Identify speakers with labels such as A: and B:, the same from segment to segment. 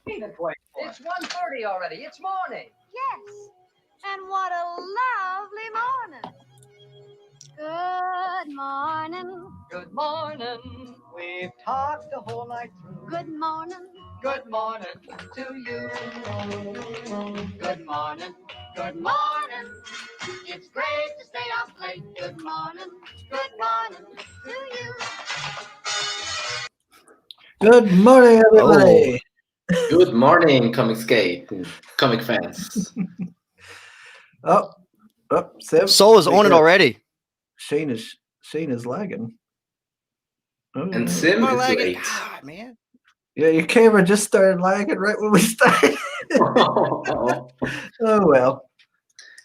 A: It's 1:30 already. It's morning.
B: Yes. And what a lovely morning. Good morning.
A: Good morning. We've talked the whole night through.
B: Good morning.
A: Good morning to you. Good morning. Good morning. It's great to stay up late. Good morning. Good morning to you.
C: Good morning, everybody.
D: Good morning, Comicsgate and comic fans.
C: Sim.
E: Soul is on it already.
C: Shane is lagging. Oh,
D: And Sim
E: Am I
D: is
E: lagging?
D: late.
E: Ah, man.
C: Yeah, your camera just started lagging right when we started. Oh well.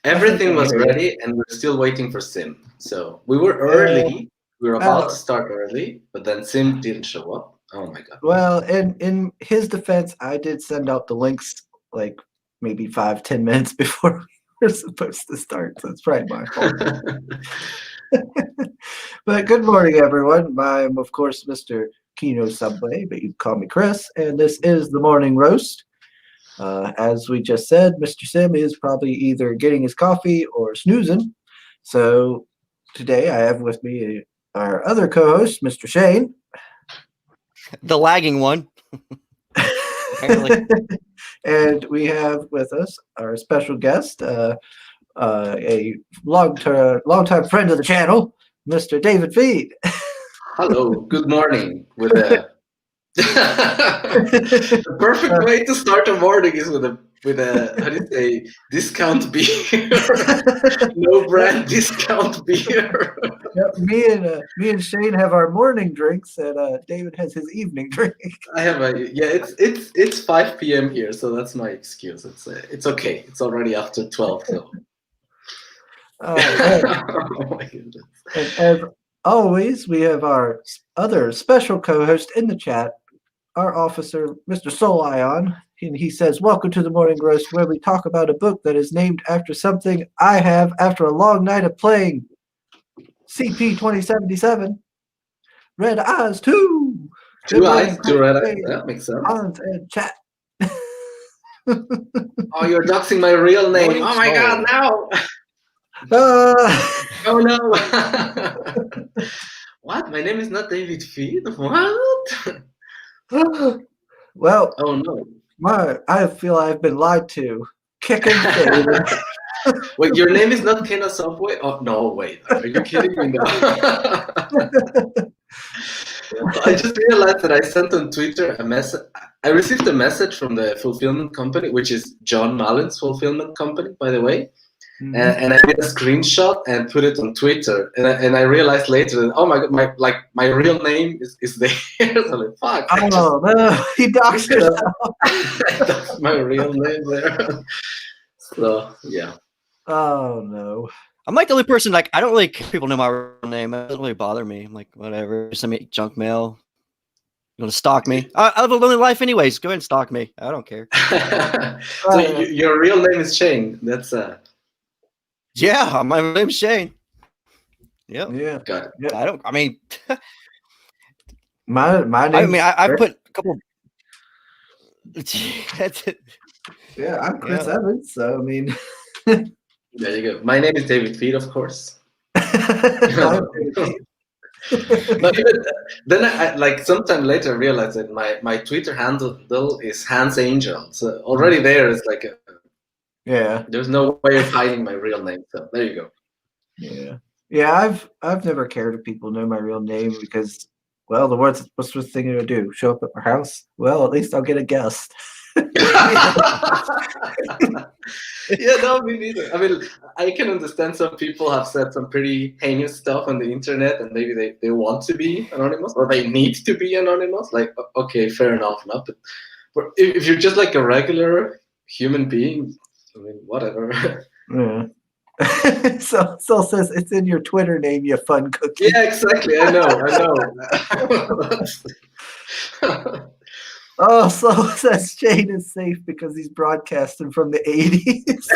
D: Everything was ready, and we're still waiting for Sim. So we were early. We were about to start early, but then Sim didn't show up. Oh my god.
C: Well, in his defense, I did send out the links like maybe 5-10 minutes before we were supposed to start, so it's probably my fault. But good morning, everyone. I'm, of course, Mr. Kino Subway, but you can call me Chris, and this is the Morning Roast. As we just said, Mr. Sim is probably either getting his coffee or snoozing. So today I have with me our other co-host, Mr. Shane.
E: The lagging one. Apparently.
C: And we have with us our special guest, a long-time friend of the channel, Mr. David Feed.
D: Hello, good morning. With the perfect way to start a morning is with a how do you say, discount beer. No brand discount beer.
C: Yep, me and Shane have our morning drinks, and David has his evening drink.
D: I have it's 5 p.m. here, so that's my excuse. It's okay. It's already after 12. So.
C: Oh
D: my goodness.
C: And as always, we have our other special co-host in the chat, our officer, Mr. Soul Ion, and he says, "Welcome to the Morning Roast, where we talk about a book that is named after something I have after a long night of playing CP 2077. Red Eyes 2.
D: Two eyes, two red eyes. That makes sense.
C: Hans and chat."
D: Oh, you're doxing my real name.
E: Morning
D: Oh my god, no. Oh no. What? My name is not David Feed? What?
C: Well,
D: oh no.
C: I feel I've been lied to. Kicking David.
D: Wait, your name is not Kenna Subway? Oh no, wait. Are you kidding me now? I just realized that I sent on Twitter a message. I received a message from the fulfillment company, which is John Mullen's fulfillment company, by the way. Mm-hmm. And I made a screenshot and put it on Twitter. And I realized later that, oh my god, my real name is there. So like, fuck.
C: No, he doxed himself.
D: That's my real name there. So yeah.
C: Oh no.
E: I'm like the only person, like, I don't really care if people know my real name. It doesn't really bother me. I'm like, whatever. Send me junk mail. You want to stalk me? I live a lonely life anyways. Go ahead and stalk me. I don't care.
D: So your real name is Shane. That's
E: Yeah, my name's Shane. Yep.
C: Yeah.
D: Got it.
C: Yep.
E: I mean
C: my name.
E: I put a couple. That's it.
C: Yeah, I'm Chris Evans, so I mean.
D: There you go. My name is David Feed, of course. But then I like sometime later I realized that my Twitter handle is Hans Angel. So already there is like there's no way of hiding my real name. So there you go.
C: Yeah. I've never cared if people know my real name because, well, what's the thing to do? Show up at my house? Well, at least I'll get a guest.
D: Yeah, no, me neither. I mean, I can understand some people have said some pretty heinous stuff on the internet, and maybe they want to be anonymous or they need to be anonymous. Like, okay, fair enough, no? But if you're just like a regular human being, I mean, whatever.
C: Yeah. So says it's in your Twitter name, you fun cookie.
D: Yeah, exactly. I know.
C: Oh, so says Shane is safe because he's broadcasting from the 80s.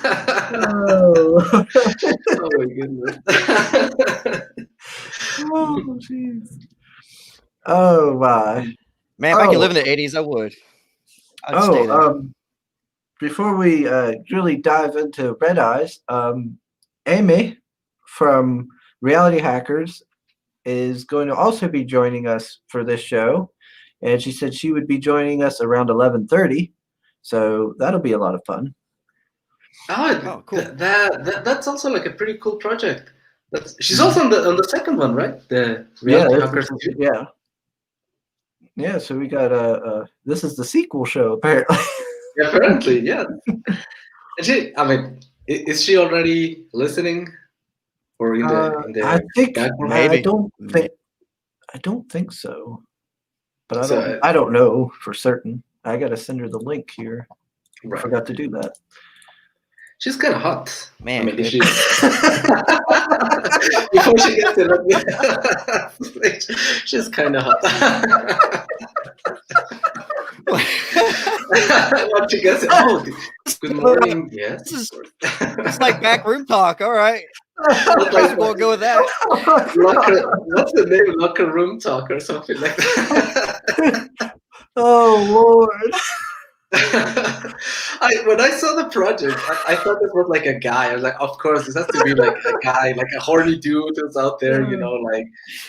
C: Oh,
D: Oh my goodness.
C: oh, jeez. Oh my.
E: Man, if I could
C: Oh.
E: live in the 80s, I would. I'd stay there.
C: Before we really dive into Red Eyes, Amy from Reality Hackers is going to also be joining us for this show, and she said she would be joining us around 11:30, so that'll be a lot of fun.
E: Oh, cool.
D: That's also like a pretty cool project. She's also on the second one, right? The Reality
C: Yeah,
D: Hackers 2.
C: yeah. So we got this is the sequel show apparently.
D: Yeah, apparently, yeah. And I mean, is she already listening, or in the
C: I think
D: background?
E: Maybe.
C: I don't think so, but
D: So,
C: I don't know for certain. I gotta send her the link here. I
D: right.
C: forgot to do that.
D: She's kind of hot.
E: Man,
D: I mean, if
E: Chris.
D: she before she gets to she's kind of hot. Once she gets it, oh, good morning. Yes.
E: It's like backroom talk. All right. We'll go with that.
D: What's the name? Locker room talk or something like that.
C: Oh Lord.
D: When I saw the project, I thought it was like a guy. I was like, of course, this has to be like a guy, like a horny dude who's out there, you know, like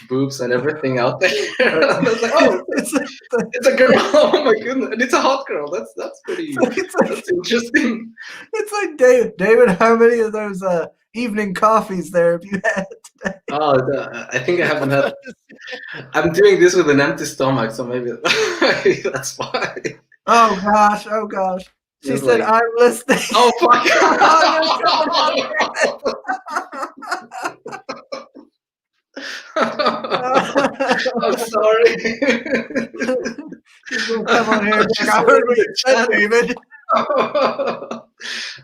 D: boobs and everything out there. I was like, oh, it's a girl. Oh my goodness, and it's a hot girl. That's pretty. That's interesting.
C: It's like David. How many of those evening coffees there have you had today?
D: Oh, I think I haven't had. I'm doing this with an empty stomach, so maybe that's why.
C: Oh gosh. She
D: It's
C: said,
D: like-
C: "I'm listening."
D: Oh fuck! I'm sorry.
C: She's gonna come on here and be like, I heard what you said, David.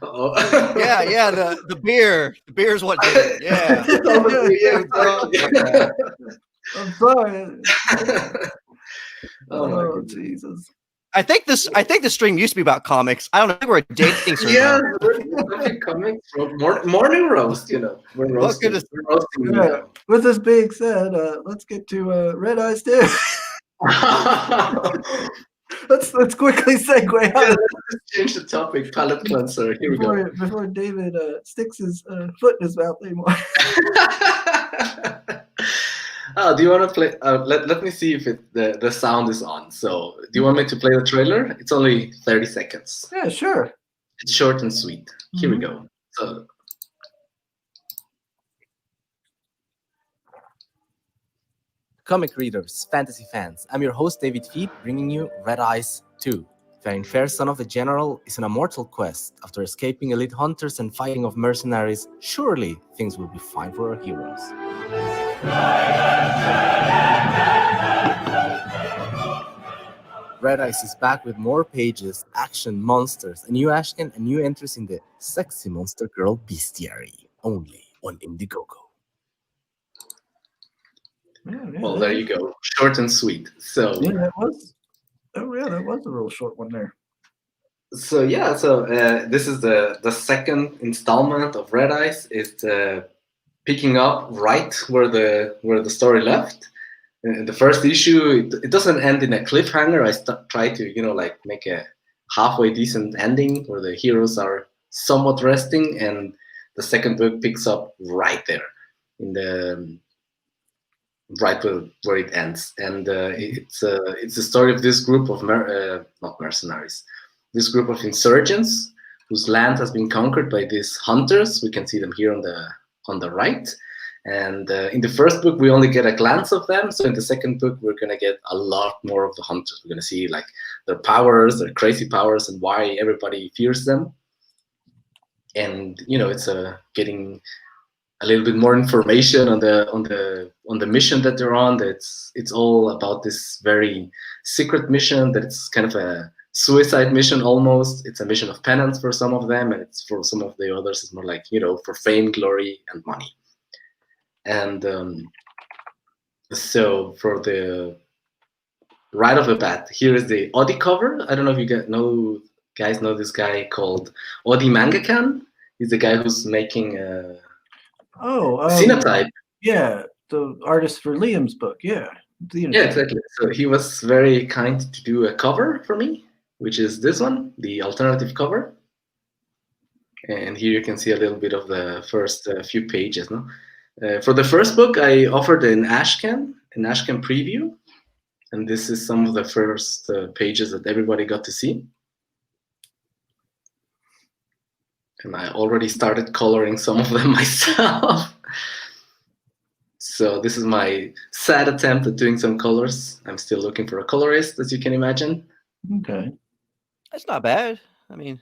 D: Oh.
E: Yeah. The beer. The beer's what did it. Yeah.
D: Yeah, exactly.
C: I'm sorry.
D: Oh my
C: Oh
D: goodness.
C: Jesus.
E: I think the stream used to be about comics. I don't know. I think we're a dating stream.
D: Yeah,
E: now.
D: we're coming from morning roast. You know, we're roasting.
E: goodness.
D: We're roasting.
C: Yeah. With this being said, let's get to Red Eyes 2. Let's quickly segue
D: Yeah,
C: out
D: let's change the topic. Palate cleanser. Here we go.
C: before David sticks his foot in his mouth anymore.
D: Do you want to play? Let me see if the sound is on. So, do you want me to play the trailer? It's only 30 seconds.
C: Yeah, sure.
D: It's short and sweet. Here we go. So,
F: Comic readers, fantasy fans, I'm your host David Feet, bringing you Red Eyes 2. Faring Fair, son of a general, is on a mortal quest. After escaping elite hunters and fighting off mercenaries, surely things will be fine for our heroes. Red Eyes is back with more pages, action, monsters, a new Ashcan, and new entries in the Sexy Monster Girl Bestiary, only on Indiegogo.
D: well, there you go. Short and sweet. So,
C: Yeah, that was. Oh yeah, that was a real short one there.
D: So this is the second installment of Red Eyes. It's picking up right where the story left. In the first issue, it doesn't end in a cliffhanger. I try to like make a halfway decent ending where the heroes are somewhat resting, and the second book picks up right there in the right where it ends. And it's the story of this group of not mercenaries. This group of insurgents whose land has been conquered by these hunters. We can see them here on the right. And in the first book, we only get a glance of them. So in the second book, we're going to get a lot more of the hunters. We're going to see like their powers, their crazy powers, and why everybody fears them. And it's getting a little bit more information on the mission that they're on. It's all about this very secret mission that it's kind of a suicide mission almost. It's a mission of penance for some of them, and it's for some of the others it's more like for fame, glory, and money. And so for the right off the bat, here is the Audi cover. I don't know if you know guys know this guy called Odi Mangakan? He's the guy who's making Xenotype.
C: Yeah, the artist for Liam's book. Yeah.
D: Yeah, exactly. So he was very kind to do a cover for me, which is this one, the alternative cover. And here you can see a little bit of the first few pages. No? For the first book, I offered an Ashcan preview. And this is some of the first pages that everybody got to see. And I already started coloring some of them myself. So this is my sad attempt at doing some colors. I'm still looking for a colorist, as you can imagine.
C: Okay.
E: That's not bad. I mean,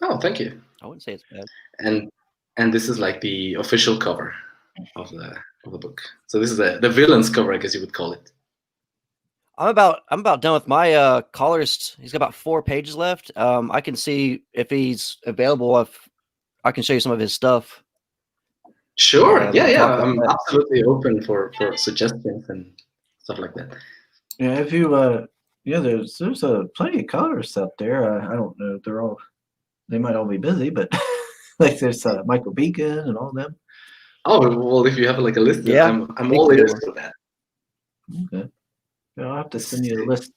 D: oh, thank you.
E: I wouldn't say it's bad.
D: And this is like the official cover of the book. So this is the villain's cover, I guess you would call it.
E: I'm about done with my colorist. He's got about 4 pages left. I can see if he's available. If I can show you some of his stuff.
D: Sure. Yeah. I'm absolutely open for suggestions and stuff like that.
C: Yeah, if you there's plenty of colorists out there. I don't know if they might all be busy, but like there's Michael Beacon and all them.
D: Oh well, if you have like a list,
E: yeah,
D: I'm all ears for that.
C: Okay. I'll have to send you a list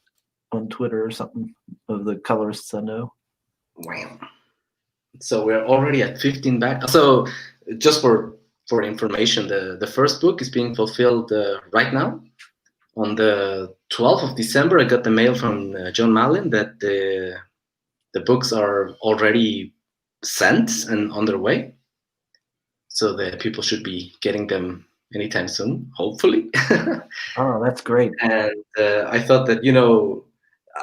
C: on Twitter or something of the colorists I know.
D: Wow. So we're already at 15 back. So just for information, the first book is being fulfilled right now. On the 12th of December, I got the mail from John Malin that the books are already sent and on their way. So the people should be getting them anytime soon, hopefully.
C: Oh, that's great.
D: And I thought that,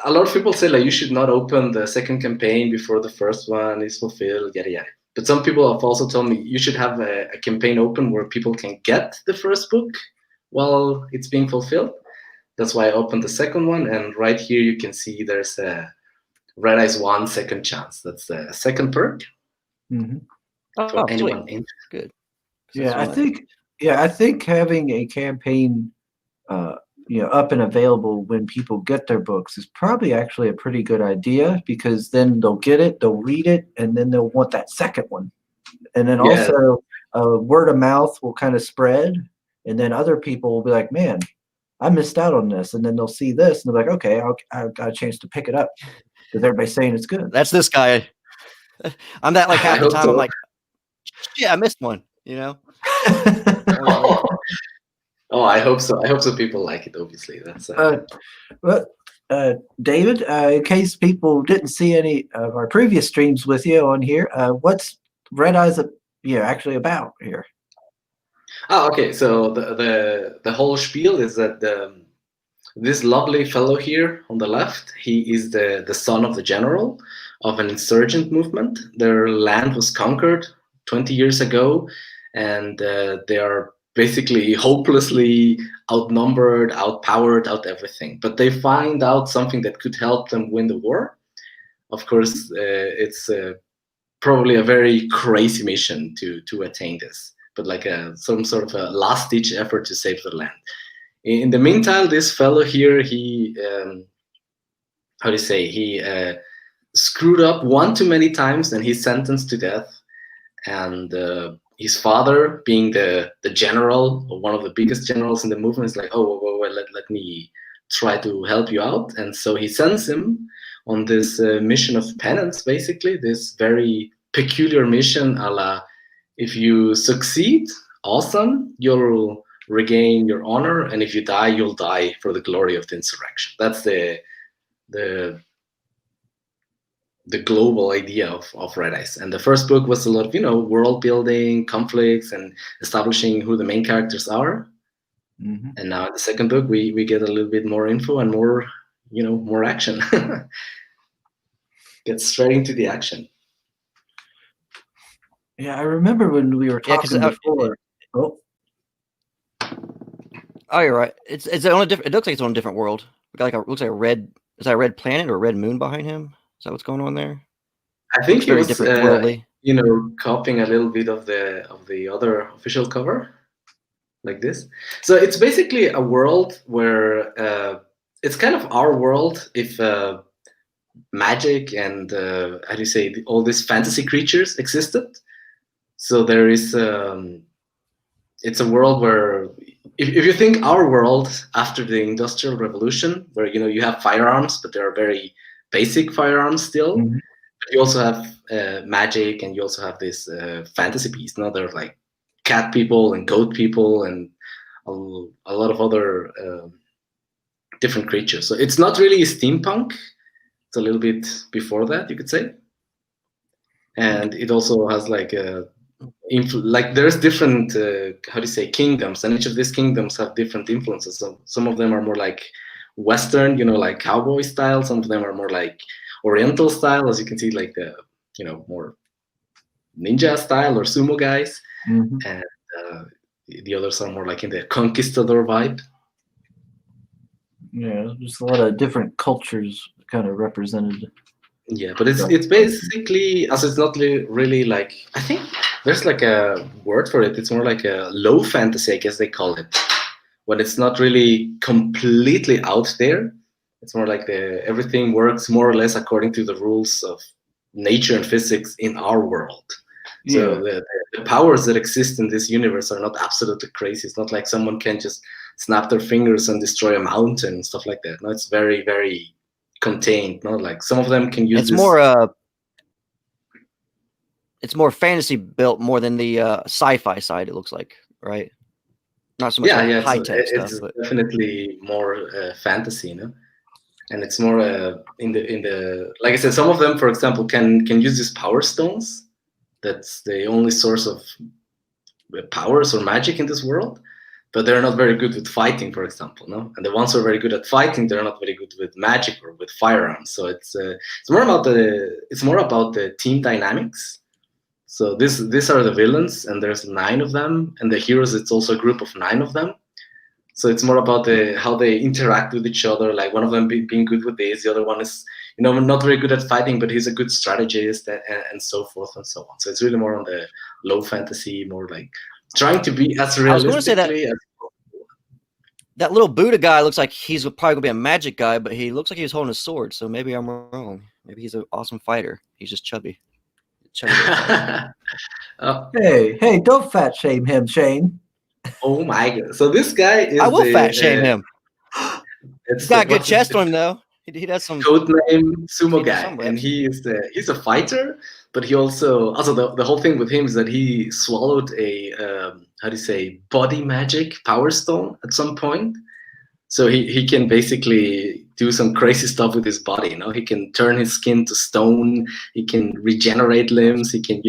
D: a lot of people say like you should not open the second campaign before the first one is fulfilled, yada yada. But some people have also told me you should have a campaign open where people can get the first book while it's being fulfilled. That's why I opened the second one, and right here you can see there's a Red Eyes 1 second chance. That's the second perk.
C: Mm-hmm.
D: For anyone interested.
E: Good.
C: Yeah, I think having a campaign up and available when people get their books is probably actually a pretty good idea, because then they'll get it, they'll read it, and then they'll want that second one. And then also word of mouth will kind of spread, and then other people will be like, man, I missed out on this. And then they'll see this and they're like, okay, I've got a chance to pick it up because everybody's saying it's good.
E: That's this guy. I'm that like half the time. I'm like, yeah, I missed one,
D: Oh, I hope so. I hope so. People like it. Obviously, that's.
C: David, in case people didn't see any of our previous streams with you on here, what's Red Eyes actually about here?
D: Oh, okay. So the whole spiel is that this lovely fellow here on the left, he is the son of the general of an insurgent movement. Their land was conquered 20 years ago, and they are basically hopelessly outnumbered, outpowered, out everything. But they find out something that could help them win the war. Of course, it's probably a very crazy mission to attain this, but like some sort of a last-ditch effort to save the land. In the meantime, this fellow here, he screwed up one too many times, and he's sentenced to death. And his father, being the general, or one of the biggest generals in the movement, is like, oh, well, let me try to help you out. And so he sends him on this mission of penance, basically, this very peculiar mission a la, if you succeed, awesome, you'll regain your honor, and if you die, you'll die for the glory of the insurrection. That's the global idea of Red Eyes. And the first book was a lot of, world building, conflicts, and establishing who the main characters are. Mm-hmm. And now in the second book, we get a little bit more info and more, more action. Get straight into the action.
C: Yeah, I remember when we were talking before.
E: Oh, you're right. It's on a different. It looks like it's on a different world. Looks like a red. Is that a red planet or a red moon behind him? Is that what's going on there?
D: I think he was,
E: worldly.
D: copying a little bit of the other official cover, like this. So it's basically a world where it's kind of our world if magic and how do you say, all these fantasy creatures existed. So there is it's a world where if you think our world after the Industrial Revolution, where you have firearms, but they are very basic firearms still.
C: Mhm.
D: But you also have magic, and you also have this fantasy piece. Now they're like cat people and goat people and a lot of other different creatures. So it's not really steampunk. It's a little bit before that, you could say. And it also has like like there's different how do you say, kingdoms, and each of these kingdoms have different influences. So some of them are more like Western, like cowboy style. Some of them are more like Oriental style, as you can see, like the more ninja style or sumo guys,
C: Mhm.
D: and the others are more like in the conquistador vibe.
C: Yeah, there's a lot of different cultures kind of represented.
D: Yeah, but it's basically, as it's not really like, I think there's like a word for it. It's more like a low fantasy, I guess they call it, when it's not really completely out there. It's more like everything works more or less according to the rules of nature and physics in our world. So the powers that exist in this universe are not absolutely crazy. It's not like someone can just snap their fingers and destroy a mountain and stuff like that. No, it's very, very contained. No, like some of them can use
E: It's
D: this.
E: more fantasy built more than the sci-fi side. It looks like, right? Not so much
D: Yeah,
E: high tech
D: it's
E: stuff, but
D: definitely more fantasy, and it's more in the like I said, some of them, for example, can use these power stones. That's the only source of powers or magic in this world, but they're not very good with fighting, for example, no. And the ones who are very good at fighting, they're not very good with magic or with firearms. So it's more about the team dynamics. So these are the villains, and there's 9 of them, and the heroes, it's also a group of 9 of them. So it's more about how they interact with each other. Like one of them being good with this, the other one is not very good at fighting, but he's a good strategist, and so forth and so on. So it's really more on the low fantasy, more like trying to be as
E: I was going to say
D: realistically as
E: that little Buddha guy looks like he's probably going to be a magic guy, but he looks like he was holding a sword. So maybe I'm wrong. Maybe he's an awesome fighter. He's just chubby.
D: Oh,
C: Hey, don't fat shame him, Shane.
D: oh my god! So this guy is
E: I will fat shame him.
D: It's
E: He's got a good
D: what's
E: chest on him, though. He does some.
D: code name Sumo
E: He does
D: Guy,
E: some
D: and
E: reps.
D: he's a fighter, but he also the whole thing with him is that he swallowed a how do you say, body magic power stone at some point. So he can basically do some crazy stuff with his body. He can turn his skin to stone. He can regenerate limbs. He can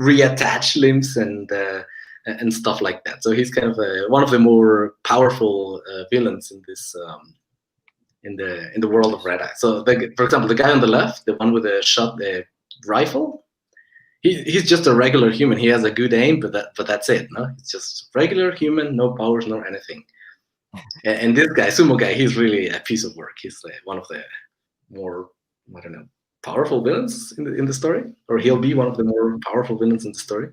D: reattach limbs and stuff like that. So he's kind of one of the more powerful villains in this in the world of Red Eye. So for example, the guy on the left, the one with the rifle, he's just a regular human. He has a good aim, but that's it. No, it's just regular human, no powers, no anything. And this guy, Sumo Guy, he's really a piece of work. He's one of the more, I don't know, powerful villains in the story, or he'll be one of the more powerful villains in the story.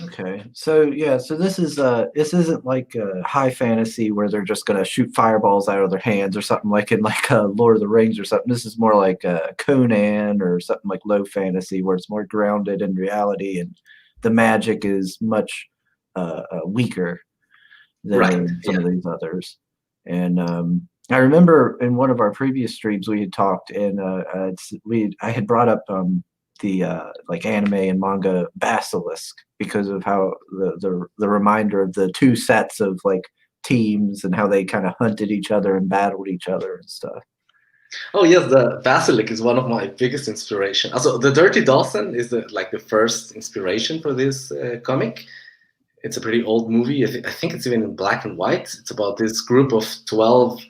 C: Okay, so this isn't like high fantasy where they're just gonna shoot fireballs out of their hands or something like in like Lord of the Rings or something. This is more like Conan or something like low fantasy where it's more grounded in reality and the magic is much weaker than some of these others. And I remember in one of our previous streams we had talked, and I had brought up the like anime and manga Basilisk because of how the reminder of the 2 sets of like teams and how they kind of hunted each other and battled each other and stuff.
D: Oh yes, the Basilisk is one of my biggest inspiration. Also, the Dirty Dozen is the first inspiration for this comic. It's a pretty old movie. I think it's even in black and white. It's about this group of 12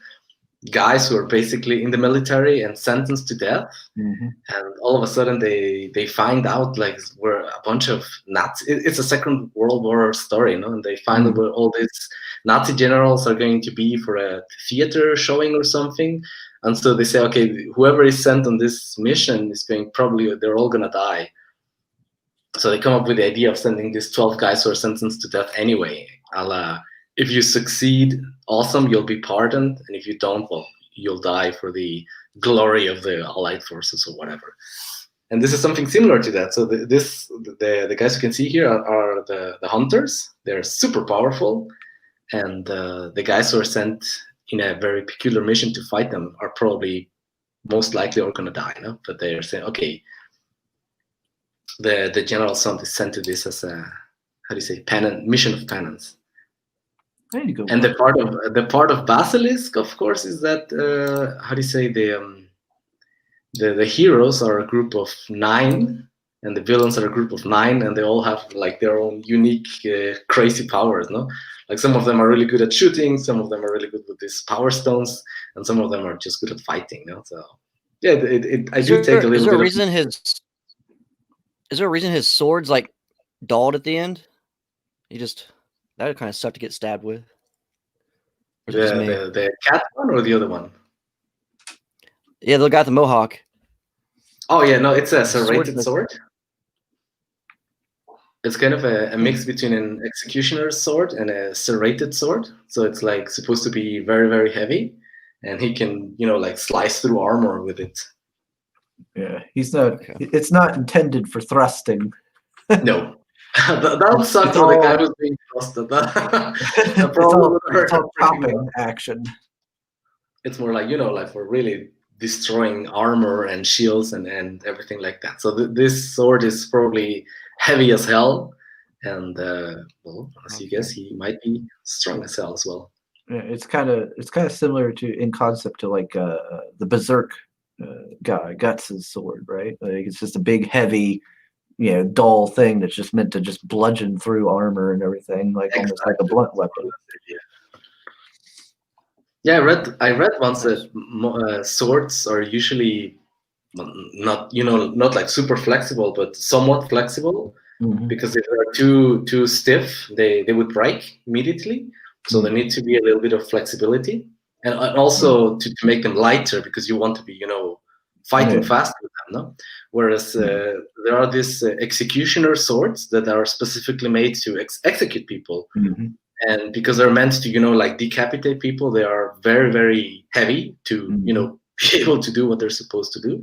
D: guys who are basically in the military and sentenced to death.
C: Mm-hmm.
D: And all of a sudden they find out like we're a bunch of Nazis. It's a Second World War story, and they find out where all these Nazi generals are going to be for a theater showing or something. And so they say, okay, whoever is sent on this mission is they're all gonna die. So they come up with the idea of sending these 12 guys who are sentenced to death anyway. If you succeed, awesome, you'll be pardoned. And if you don't, well, you'll die for the glory of the Allied forces or whatever. And this is something similar to that. So the guys you can see here are the hunters. They're super powerful, and the guys who are sent in a very peculiar mission to fight them are probably most likely are going to die. No, but they are saying, okay, the general son is sent to this as a, how do you say, mission of penance.
C: There you go.
D: And the part of Basilisk, of course, is that how do you say, the heroes are a group of 9, and the villains are a group of 9, and they all have like their own unique crazy powers. No, like some of them are really good at shooting, some of them are really good with these power stones, and some of them are just good at fighting. No, so yeah, I do take a little.
E: Is there a
D: bit
E: reason Is there a reason his sword's like dulled at the end? He just that would kind of suck to get stabbed with. Or is it just me?
D: The cat one or the other one?
E: Yeah, the guy with the mohawk.
D: Oh yeah, no, it's a serrated
E: Sword-
D: sword. It's kind of a mix between an executioner's sword and a serrated sword. So it's like supposed to be very, very heavy, and he can, like slice through armor with it.
C: Yeah, he's not.
E: Okay.
C: It's not intended for thrusting.
D: No, that would suck
C: It's
D: for the
C: all-
D: guy who's being thrusted.
C: It's
D: probably
C: all,
D: would hurt
C: it's all
D: him pretty
C: chopping
D: much.
C: action.
D: It's more like, like for really destroying armor and shields and everything like that. So this sword is probably heavy as hell, and well, as you guess, he might be strong as hell as well.
C: Yeah, it's kind of similar to in concept to like the Berserk guy Guts' sword, right? Like it's just a big, heavy, dull thing that's just meant to just bludgeon through armor and everything, like almost like a blunt weapon.
D: Yeah, I read once that swords are usually not like super flexible, but somewhat flexible,
C: Mhm.
D: because if they're too stiff, they would break immediately. So there needs to be a little bit of flexibility, and also to make them lighter, because you want to be fighting
C: Yeah.
D: fast with them, no? Whereas there are these executioner swords that are specifically made to execute people.
C: Mhm.
D: And because they're meant to, like decapitate people, they are very, very heavy to,
C: Mhm.
D: be able to do what they're supposed to do.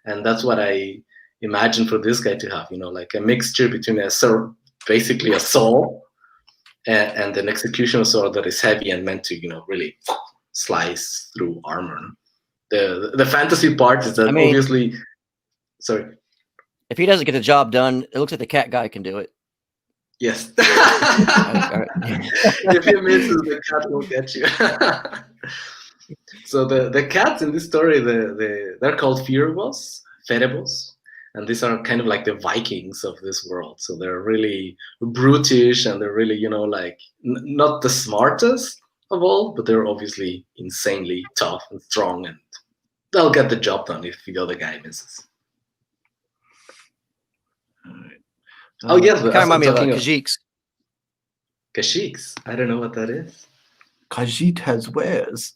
D: And that's what I imagine for this guy to have, like a mixture between basically a saw and an executioner sword that is heavy and meant to, really slice through armor. The fantasy part is that
E: I mean-
D: obviously, sorry.
E: If he doesn't get the job done, it looks like the cat guy can do it.
D: Yes.
E: Alright.
D: If he misses, the cat will get you. So the cats in this story, they're called Ferebos, and these are kind of like the Vikings of this world. So they're really brutish, and they're really, like not the smartest of all, but they're obviously insanely tough and strong, and they'll get the job done if the other guy misses. Oh yes,
E: Kind of remind me of Khajiits.
D: Kashyyyks. I don't know what that is.
C: Khajiit has wares.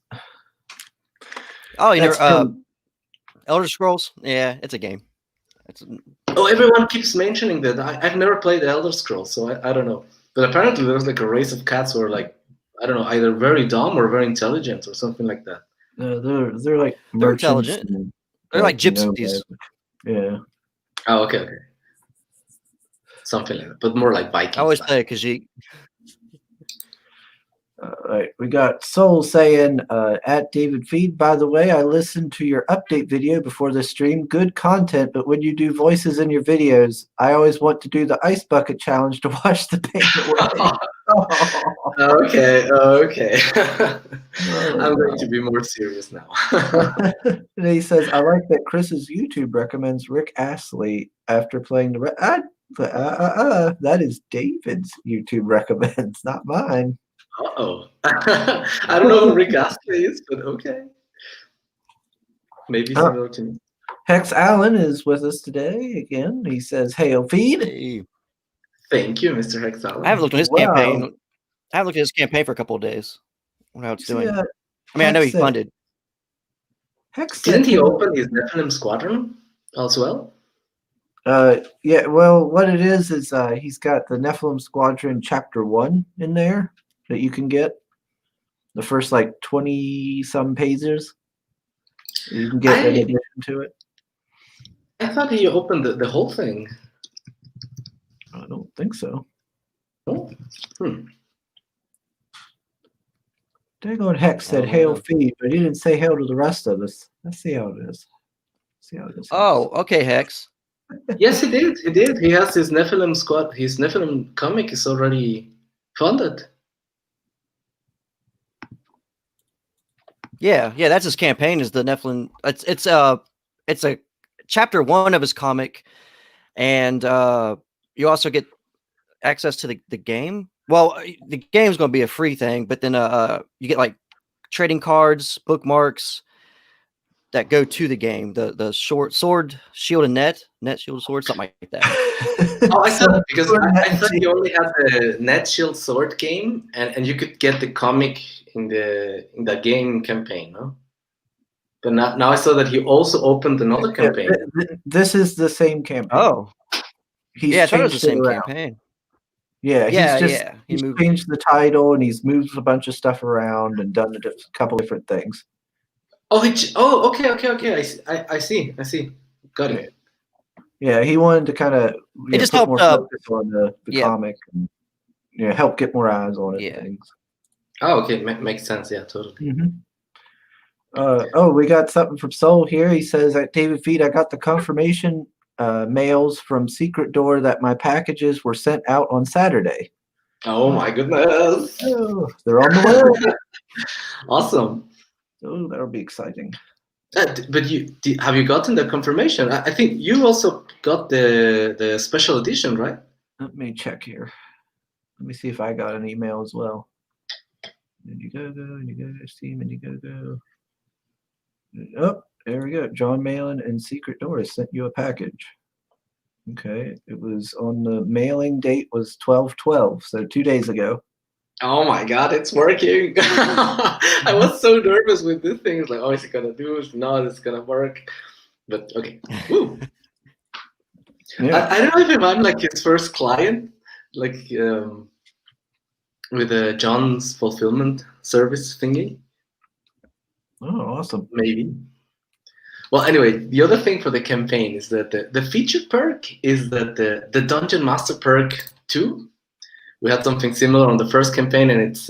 E: Oh, you
C: That's
E: never
C: from-
E: Elder Scrolls? Yeah, it's a game.
D: Oh, everyone keeps mentioning that. I've never played the Elder Scrolls, so I don't know. But apparently there's like a race of cats who are like, I don't know, either very dumb or very intelligent or something like that.
C: They're like
E: They're
C: merchants
E: intelligent.
C: and,
E: They're like
C: you know,
E: gypsies.
C: yeah.
D: Oh, okay. Something like that, but more like Vikings.
E: I always
D: style.
E: play a Khajiit.
C: Right, we got Soul saying at David Feed. By the way, I listened to your update video before the stream. Good content, but when you do voices in your videos, I always want to do the ice bucket challenge to wash the pain away. Oh.
D: Okay. I'm going to be more serious now.
C: And he says, I like that Chris's YouTube recommends Rick Astley after playing the. That is David's YouTube recommends, not mine.
D: Uh-oh. I don't know who Rick Astley is, but okay. Maybe similar to me.
C: Hex Allen is with us today again. He says, "Hail feed."
E: Hey.
D: Thank you, Mr. Hexalon.
E: I haven't looked at his
C: Wow.
E: campaign. I haven't looked at his campaign for a couple of days. I wonder how it's doing.
C: Yeah,
E: I mean, I know he
C: Hex said-
E: funded.
C: Hex
D: Didn't
C: said-
D: he open his Nephilim Squadron as well?
C: Yeah. Well, what it is he's got the Nephilim Squadron Chapter 1 in there that you can get. The first like 20 some pages. You can get an
D: I-
C: addition to it.
D: I thought he opened the whole thing.
C: I don't think so.
D: Oh,
C: Dagon Hex said
E: Oh,
C: hail
E: wow.
C: feed, but he didn't say hail to the rest of us. Let's see how it is. See how it is.
E: Oh, okay, Hex.
D: yes, he did. He did. He has his Nephilim squad. His Nephilim comic is already funded.
E: Yeah, that's his campaign. Is the Nephilim? It's a chapter 1 of his comic, and you also get access to the game. Well, the game's going to be a free thing, but then you get like trading cards, bookmarks that go to the game. The short sword, shield, and net, shield, sword, something like that.
D: Oh, I thought because I thought you only had the Net Shield Sword game, and you could get the comic in the game campaign, no? But now I saw that he also opened another
C: Yeah,
D: campaign.
C: this is the same campaign.
E: Oh,
C: He's
E: yeah, I thought it was the
C: changed
E: same
C: around.
E: campaign.
C: Yeah,
E: Yeah,
C: he's just
E: yeah, he
C: he's
E: moved.
C: changed the title and he's moved a bunch of stuff around and done a couple different things.
D: Oh, okay. I see. Got it.
C: Yeah, he wanted to kind of
E: It just
C: put
E: helped,
C: more focus on the
E: yeah.
C: comic and help get more eyes on it.
E: Yeah.
C: And things.
D: Oh, okay, makes sense. Yeah, totally.
C: We got something from Soul here. He says at David Feed, I got the confirmation mails from Secret Door that my packages were sent out on Saturday.
D: Oh my goodness!
C: Oh, they're on the way.
D: Awesome.
C: Oh, that'll be exciting.
D: But have you gotten the confirmation? I think you also got the special edition, right?
C: Let me check here. Let me see if I got an email as well. Indiegogo, Steam, Indiegogo. Oh, there we go. John Malin and Secret Door sent you a package. Okay, it was on the mailing date was 12/12, so 2 days ago.
D: Oh my God, it's working! I was so nervous with this thing. It's like, oh, is it gonna do it? No, it's gonna work. But okay. Woo.
C: Yeah.
D: I don't know if I'm like his first client, like with John's fulfillment service thingy.
C: Oh, awesome.
D: Maybe. Well, anyway, the other thing for the campaign is that the featured perk is that the Dungeon Master perk 2. We had something similar on the first campaign, and it's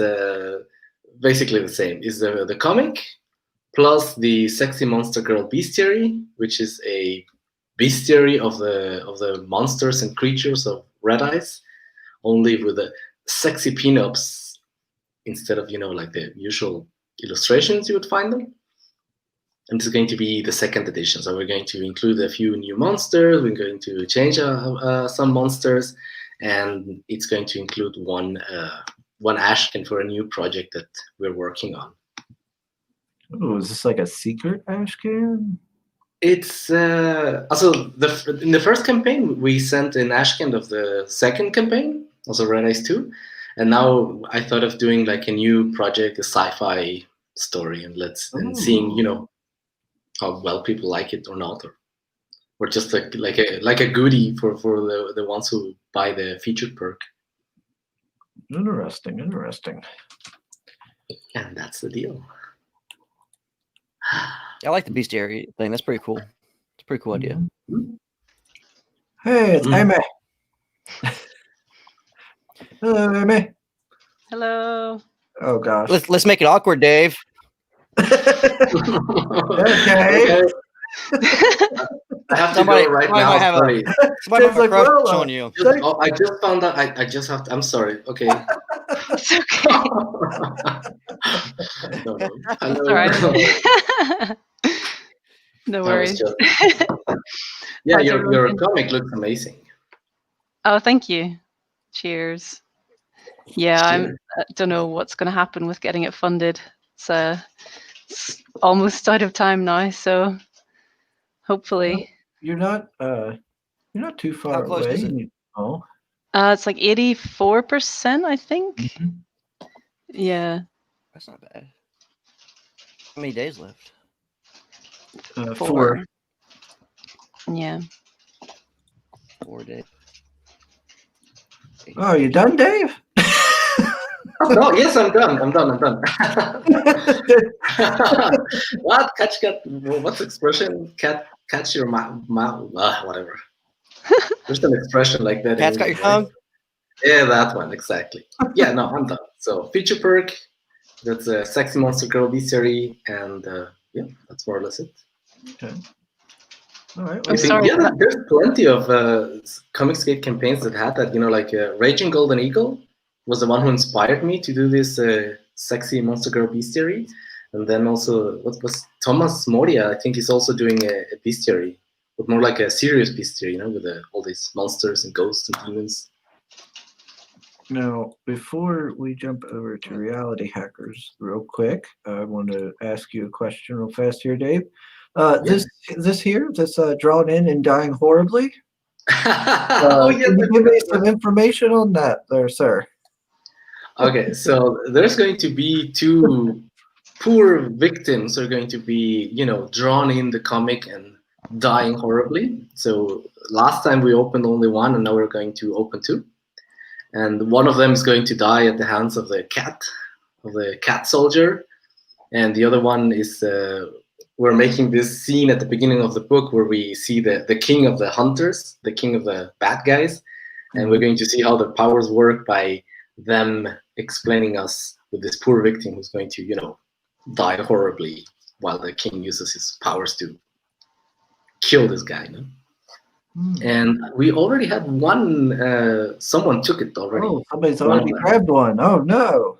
D: basically the same. Is the comic plus the Sexy Monster Girl Bestiary, which is a bestiary of the monsters and creatures of Red Eyes, only with the sexy pinups instead of like the usual illustrations you would find them. And it's going to be the second edition, so we're going to include a few new monsters. We're going to change some monsters, and it's going to include one Ashcan for a new project that we're working on.
C: Oh, is this like a secret Ashcan?
D: It's also in the first campaign we sent an Ashcan of the second campaign, also Red Eyes 2, and now I thought of doing like a new project, a sci-fi story, and seeing how well people like it or not, or just like a goodie for the ones who buy the featured perk.
C: Interesting.
D: And that's the deal.
E: I like the bestiary thing. That's pretty cool. It's a pretty cool idea.
C: Hey, it's Amy. Hello, Amy.
B: Hello.
C: Oh gosh.
E: Let's make it awkward, Dave.
C: Okay.
D: I have to
E: Somebody-
D: go right
E: somebody
D: now.
E: might have a-
D: Sorry.
E: Somebody
C: Dave's
E: might have a
C: like,
E: crush
C: well,
E: on you.
D: I just found out. I just have to. I'm sorry. Okay.
B: It's okay.
D: No.
B: It's
D: Hello.
B: all right. No
D: I was
B: worries.
D: just- Yeah,
B: How's
D: your
B: everyone?
D: comic looks amazing.
B: Oh, thank you. Cheers. Yeah,
D: Cheers.
B: I don't know what's going to happen with getting it funded. It's almost out of time now, so hopefully.
C: You're not too far
E: How close
C: away.
E: is it?
C: Oh.
B: It's like 84%, I think.
C: Mhm.
B: Yeah.
E: That's not bad. How many days left?
C: 4.
B: Yeah.
E: 4 days.
C: Oh, you done, Dave?
D: No, yes, I'm done. I'm done. What? Catch cat? What's the expression? Catch your mouth. Whatever. There's an expression like that. in
E: Cat's got your
D: English, right?
E: tongue.
D: Yeah, that one exactly. Yeah, no, I'm done. So feature perk. That's a sexy monster girl bestiary, and yeah, that's more or less it.
C: Okay. All right.
D: I
B: I'm
D: think,
B: sorry
D: yeah,
B: for that.
D: there's plenty of Comicsgate campaigns that had that. You know, like Raging Golden Eagle was the one who inspired me to do this sexy monster girl bestiary, and then also what was Thomas Moria? I think he's also doing a bestiary, but more like a serious bestiary, you know, with all these monsters and ghosts and demons.
C: Now, before we jump over to Reality Hackers, real quick, I want to ask you a question real fast here, Dave. This drawn in and dying horribly.
D: Oh yeah.
C: Can you give me some information on that, there, sir?
D: Okay, so there's going to be two poor victims are going to be, you know, drawn in the comic and dying horribly. So last time we opened only one, and now we're going to open two. And one of them is going to die at the hands of the cat soldier, and the other one is we're making this scene at the beginning of the book where we see the king of the hunters, the king of the bad guys, and we're going to see how their powers work by them explaining us with this poor victim who's going to, you know, die horribly while the king uses his powers to kill this guy. No? And we already had one. Someone took it already.
C: Oh, somebody's already grabbed one. Oh no!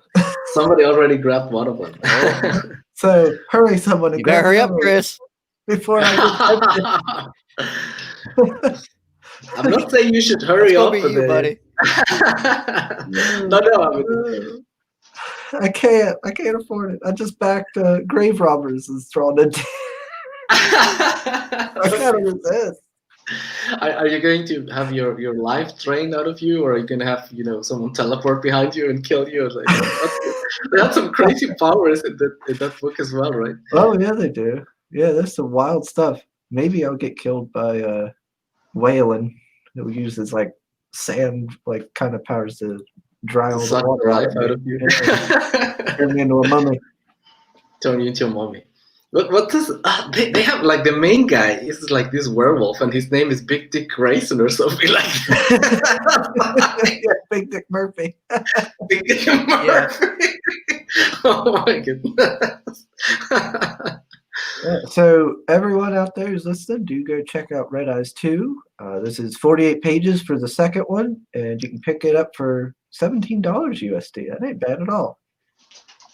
D: Somebody already grabbed one of them.
C: So hurry, someone! and
E: You better
C: grab
E: hurry up,
C: another one
E: Chris.
C: Before I
D: I'm not saying you should
E: That's
D: hurry
E: gonna
D: up,
E: be you, buddy.
D: No, I mean,
C: I can't afford it. I just backed Grave Robbers as drawn into. I gotta resist.
D: Are you going to have your life drained out of you, or are you going to have, you know, someone teleport behind you and kill you? Like, they have some crazy powers in that book as well, right?
C: Oh yeah, they do. Yeah, there's some wild stuff. Maybe I'll get killed by Waylon, who uses like sand, like kind of powers to dry all the
D: Suck
C: water
D: life out of you.
C: Turn me into a mummy.
D: Turn you into a mummy. What does they have, like, the main guy is like this werewolf, and his name is Big Dick Grayson or something like that.
C: Yeah, Big Dick Murphy.
D: Big Dick Murphy. Oh my goodness.
C: So everyone out there who's listening, do go check out Red Eyes 2. This is 48 pages for the second one, and you can pick it up for $17 USD. That ain't bad at all.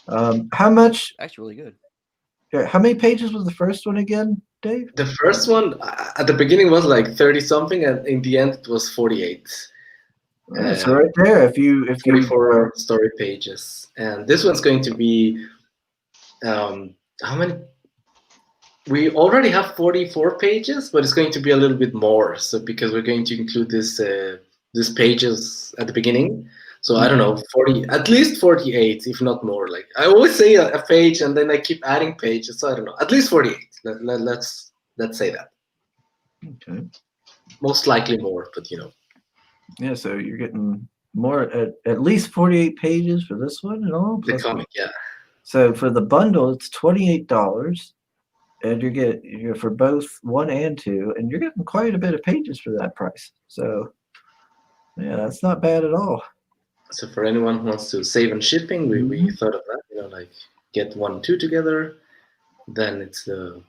C: How much?
E: Actually, really good.
C: Yeah, how many pages was the first one again, Dave?
D: The first one at the beginning was like 30 something, and in the end it was 48.
C: That's right there. If you
D: 44 story pages, and this one's going to be how many? We already have 44 pages, but it's going to be a little bit more. So because we're going to include these pages at the beginning. So I don't know, 40, at least 48, if not more. Like I always say a page, and then I keep adding pages. So I don't know, at least 48. Let's say that.
C: Okay.
D: Most likely more, but you know.
C: Yeah, so you're getting more at least 48 pages for this one and all.
D: The comic, yeah.
C: So for the bundle, it's $28, and you're for both 1 and 2, and you're getting quite a bit of pages for that price. So yeah, that's not bad at all.
D: So for anyone who wants to save on shipping, we thought of that, you know, like get 1 and 2 together. Then it's the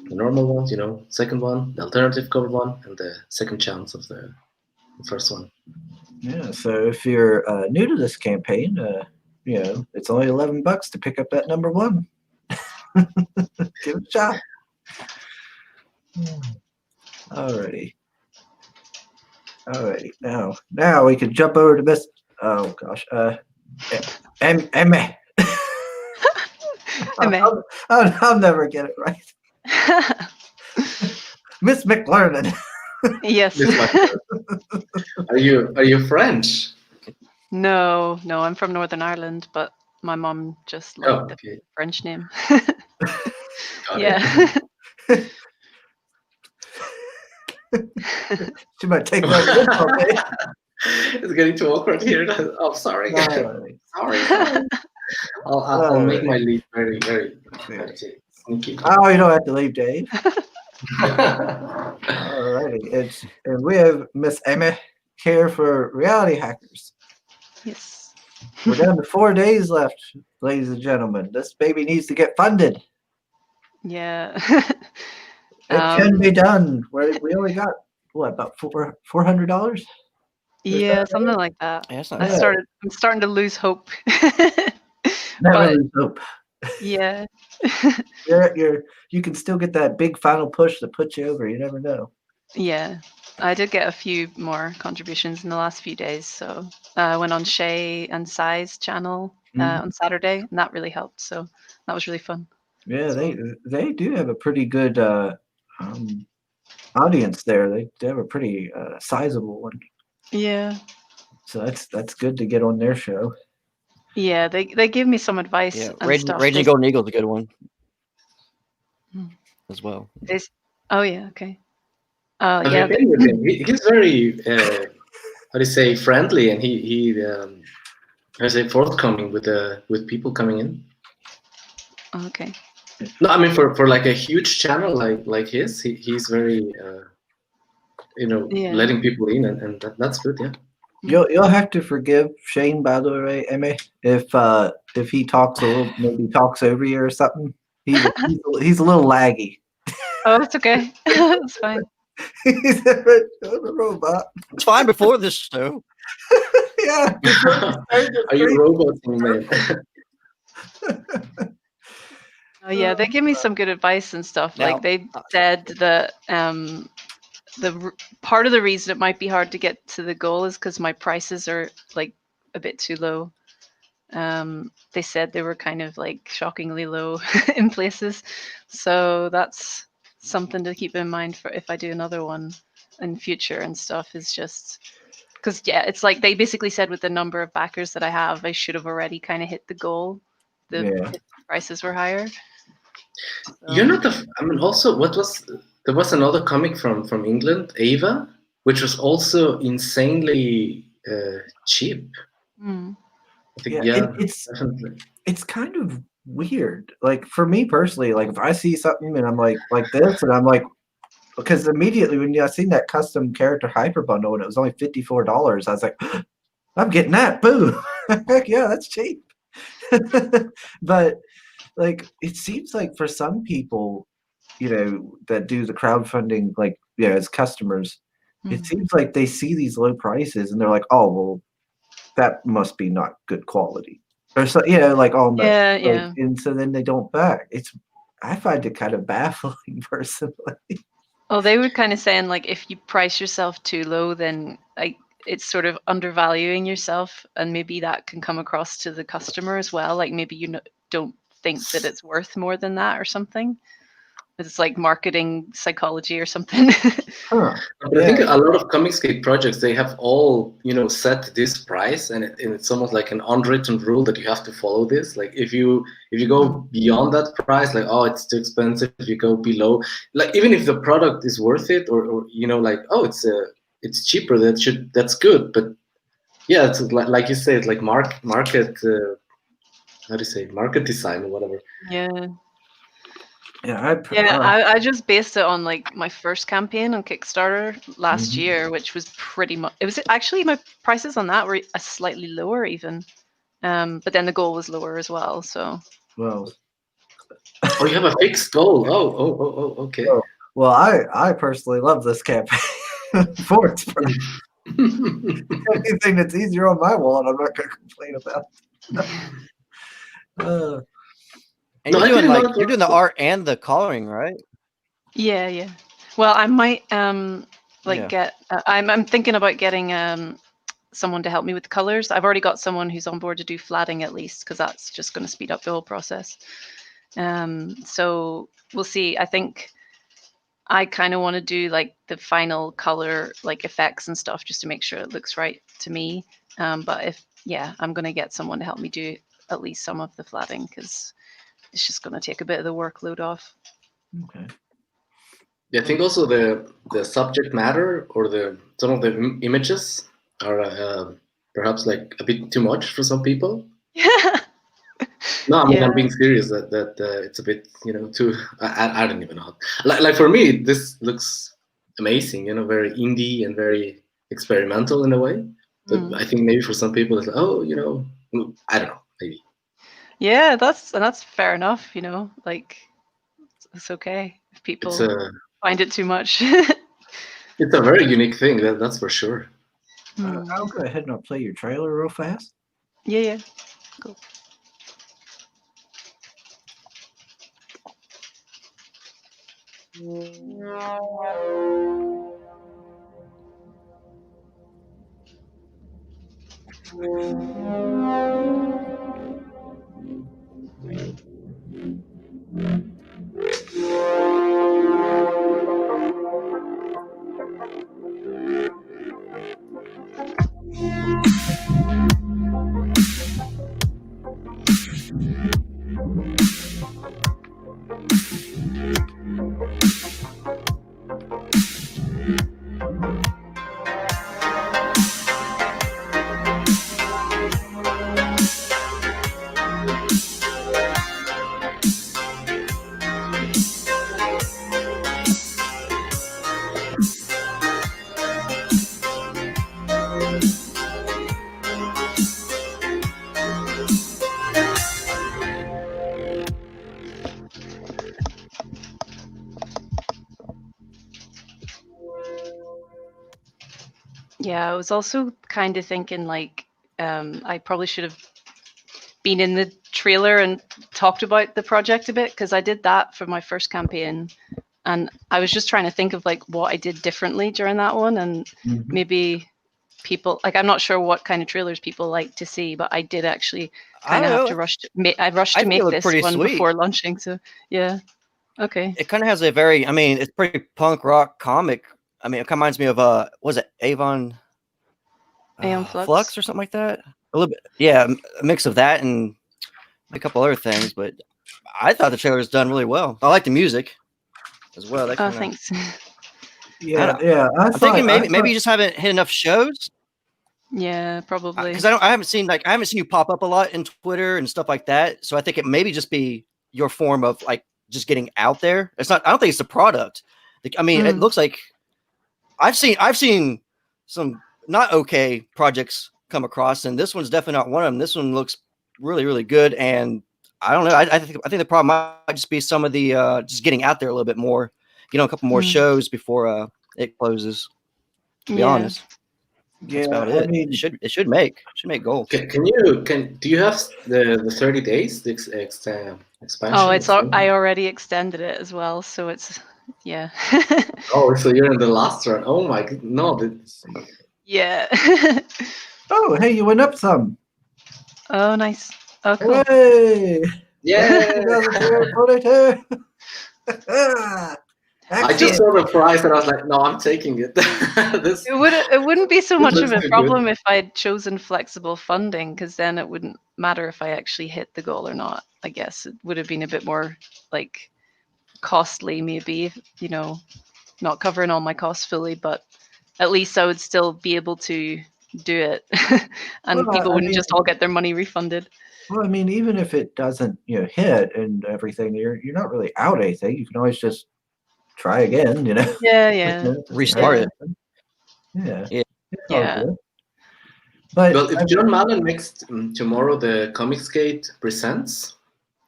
D: normal ones, you know, second one, the alternative cover one, and the second chance of the first one.
C: Yeah, so if you're new to this campaign, you know, it's only $11 to pick up that number 1. Give it a shot. Alrighty. Now we can jump over to Miss. Oh gosh, Emma. I'll never get it right. Miss McLernan.
B: Yes.
D: Are you French?
B: No, I'm from Northern Ireland, but my mom just liked the French name. Yeah.
C: She might take that from me.
D: It's getting too awkward here. Oh, sorry.
C: Alright.
D: Sorry. I'll make my lead very, very sneaky.
C: Oh, you don't have to leave, Dave.
D: Yeah.
C: Alrighty. And we have Miss Emma here for Reality Hackers.
B: Yes.
C: We're down to 4 days left, ladies and gentlemen. This baby needs to get funded.
B: Yeah.
C: It can be done. We only got what, about $400?
B: Yeah, something like that.
E: Yeah, it's not
C: Yeah.
E: bad.
B: I'm starting to lose hope.
C: Never
B: But-
C: lose hope.
B: Yeah.
C: You can still get that big final push that puts you over. You never know.
B: Yeah. I did get a few more contributions in the last few days. So I went on Shay and Sai's channel
C: Mhm.
B: on Saturday, and that really helped. So that was really fun.
C: Yeah, they do have a pretty good audience there. They have a pretty sizable one.
B: Yeah.
C: So that's good to get on their show.
B: Yeah, they give me some advice
E: Yeah,
B: and
E: Raging,
B: stuff.
E: Raging Golden Eagle's a good one
B: Hmm.
E: as well.
B: Oh yeah, okay. Oh
D: Have
B: yeah,
D: you been with him? He's very, how do you say, friendly, and he how do you say, forthcoming with people coming in.
B: okay.
D: No, I mean for like a huge channel like his, he's very,
B: Yeah.
D: letting people in, and that's good. Yeah.
C: You'll have to forgive Shane, by the way, Emmy, if he talks a little, maybe talks over you or something. He's a little laggy.
B: Oh, it's okay. It's fine.
C: He's a robot.
E: It's fine before this show.
C: Yeah.
D: Are you robots, man?
B: Oh yeah, they give me some good advice and stuff.
E: Now-
B: Like they said that part of the reason it might be hard to get to the goal is because my prices are like a bit too low. They said they were kind of like shockingly low in places, so that's something to keep in mind for if I do another one in future and stuff. Is just because it's like they basically said with the number of backers that I have, I should have already kind of hit the goal.
C: Yeah.
B: If prices were higher.
D: You're not I mean, also, there was another comic from England, Ava, which was also insanely cheap.
B: Mm.
D: I think,
C: It's
D: definitely.
C: it's kind of weird. Like for me personally, like if I see something and I'm like this, and I'm like, because immediately when I seen that custom character hyper bundle and it was only $54, I was like, I'm getting that. Boo! Heck yeah, that's cheap. But like it seems like for some people, that do the crowdfunding, like as customers, it
B: Mhm.
C: seems like they see these low prices and they're like, oh well, that must be not good quality, or so like almost.
B: Yeah,
C: Like,
B: yeah.
C: and so then they don't back. I find it kind of baffling personally.
B: Well, they were kind of saying like if you price yourself too low, then like it's sort of undervaluing yourself, and maybe that can come across to the customer as well. Like maybe you don't think that it's worth more than that or something. It's like marketing psychology or something.
C: Huh.
D: But I think a lot of Comicsgate projects, they have all, set this price, and it's almost like an unwritten rule that you have to follow this. Like if you go beyond that price, like, oh, it's too expensive. If you go below, like even if the product is worth it, or like, oh, it's cheaper, that's good. But yeah, it's like you say, it's like market how do you say, market design or whatever.
B: Yeah.
C: Yeah,
B: I just based it on like my first campaign on Kickstarter last year, which was pretty much. It was actually my prices on that were a slightly lower even, but then the goal was lower as well. So
C: well,
D: Oh, you have a fixed goal. Oh, okay.
C: Oh. well, I personally love this campaign for its price. Anything that's easier on my wallet, I'm not going to complain about.
E: And
D: No, I
E: you're
D: didn't know
E: doing
D: it
E: you're doing the
D: was-
E: art and the coloring, right?
B: yeah. Well, I might
E: Yeah.
B: get. I'm thinking about getting someone to help me with the colors. I've already got someone who's on board to do flatting at least, because that's just going to speed up the whole process. So we'll see. I think I kind of want to do like the final color, like effects and stuff, just to make sure it looks right to me. But I'm going to get someone to help me do at least some of the flatting, because it's just going to take a bit of the workload off.
C: Okay.
D: Yeah, I think also the subject matter or some of the images are perhaps like a bit too much for some people.
B: Yeah.
D: No, I mean
B: Yeah.
D: I'm being serious. That it's a bit, too. I don't even know. Like for me, this looks amazing. Very indie and very experimental in a way. But
B: Mm.
D: I think maybe for some people, it's like, oh, I don't know, maybe.
B: Yeah, that's fair enough. Like it's okay if people
D: It's a
B: find it too much.
D: it's a very unique thing. That's for sure.
B: Hmm.
C: I'll go ahead and I'll play your trailer real fast.
B: Yeah, yeah. Cool. Yeah, I was also kind of thinking like I probably should have been in the trailer and talked about the project a bit because I did that for my first campaign, and I was just trying to think of like what I did differently during that one, and maybe people like I'm not sure what kind of trailers people like to see, but I did actually
E: I
B: kind
E: don't
B: of have
E: know.
B: to rush to make. I rushed
E: I
B: to
E: think it
B: make
E: looked
B: this
E: pretty
B: one
E: sweet.
B: before launching, so yeah. Okay.
E: It kind of has a very, I mean, it's pretty punk rock comic. I mean, it kind of reminds me of was it Avon
B: Aeon Flux.
E: Flux or something like that? A little bit, yeah, a mix of that and a couple other things. But I thought the trailer was done really well. I like the music as well. That
B: Oh,
E: kind of.
B: thanks.
C: Yeah,
E: don't-
C: yeah.
E: I'm thinking maybe you just haven't hit enough shows
B: Yeah, probably.
E: because I haven't seen you pop up a lot in Twitter and stuff like that. So I think it maybe just be your form of like just getting out there. It's not. I don't think it's the product. I mean, it looks like I've seen some not okay projects come across, and this one's definitely not one of them. This one looks really, really good, and I don't know. I think the problem might just be some of the just getting out there a little bit more. A couple more shows before it closes. To be honest, that's about
C: I
E: it.
C: mean,
E: It should make gold.
D: Do you have the 30 days expansion?
B: Oh, I already extended it as well, so it's yeah.
D: Oh, so you're in the last run. Oh my god, no.
B: Yeah.
C: oh, hey, you went up some.
B: Oh, nice. Oh, cool.
C: Hey!
D: Yeah.
C: 2042.
D: I just saw the price and I was like, no, I'm taking it.
B: It wouldn't be so much of
D: looks
B: a
D: too
B: problem if I'd chosen flexible funding, because then it wouldn't matter if I actually hit the goal or not. I guess it would have been a bit more like costly, maybe, not covering all my costs fully, but at least I would still be able to do it, and
C: Well,
B: people
C: I
B: wouldn't
C: mean-
B: just all get their money refunded.
C: Well, I mean, even if it doesn't, hit and everything, you're not really out anything. You can always just try again,
B: Yeah, yeah.
E: Restart it.
C: Yeah.
E: Yeah.
C: It's all
B: Yeah.
C: good. But
D: Well, if John Mallon makes tomorrow the Comicsgate presents,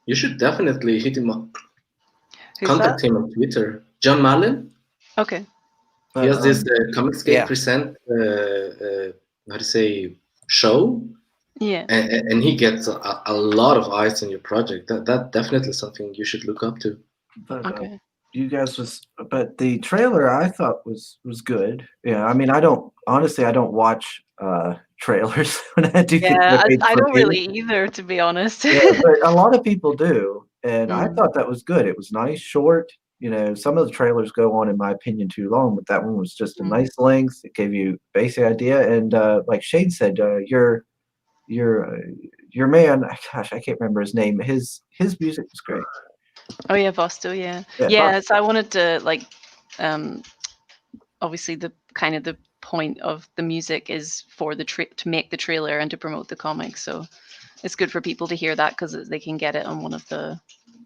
D: you should definitely hit him up.
B: Who's
D: Contact
B: that?
D: him on Twitter. John Mallon.
B: Okay.
D: He has this Comicsgate
E: yeah.
D: present, how to say, show,
B: Yeah.
D: and he gets a lot of eyes on your project. That definitely something you should look up to.
C: but
B: Okay.
C: you guys but the trailer I thought was good. Yeah, I mean, I don't watch trailers when I do.
B: Yeah,
C: get
B: I
C: paid for
B: don't
C: it.
B: really either, to be honest.
C: Yeah, but a lot of people do, and I
B: Mm.
C: thought that was good. It was nice, short. Some of the trailers go on, in my opinion, too long, but that one was just a nice length. It gave you a basic idea, and like Shane said, your man, gosh, I can't remember his name. His music was great.
B: Oh yeah, Vosto, yeah.
C: Yeah,
B: Yeah, so I wanted to like obviously the point of the music is for the to make the trailer and to promote the comic. So it's good for people to hear that because they can get it on one of the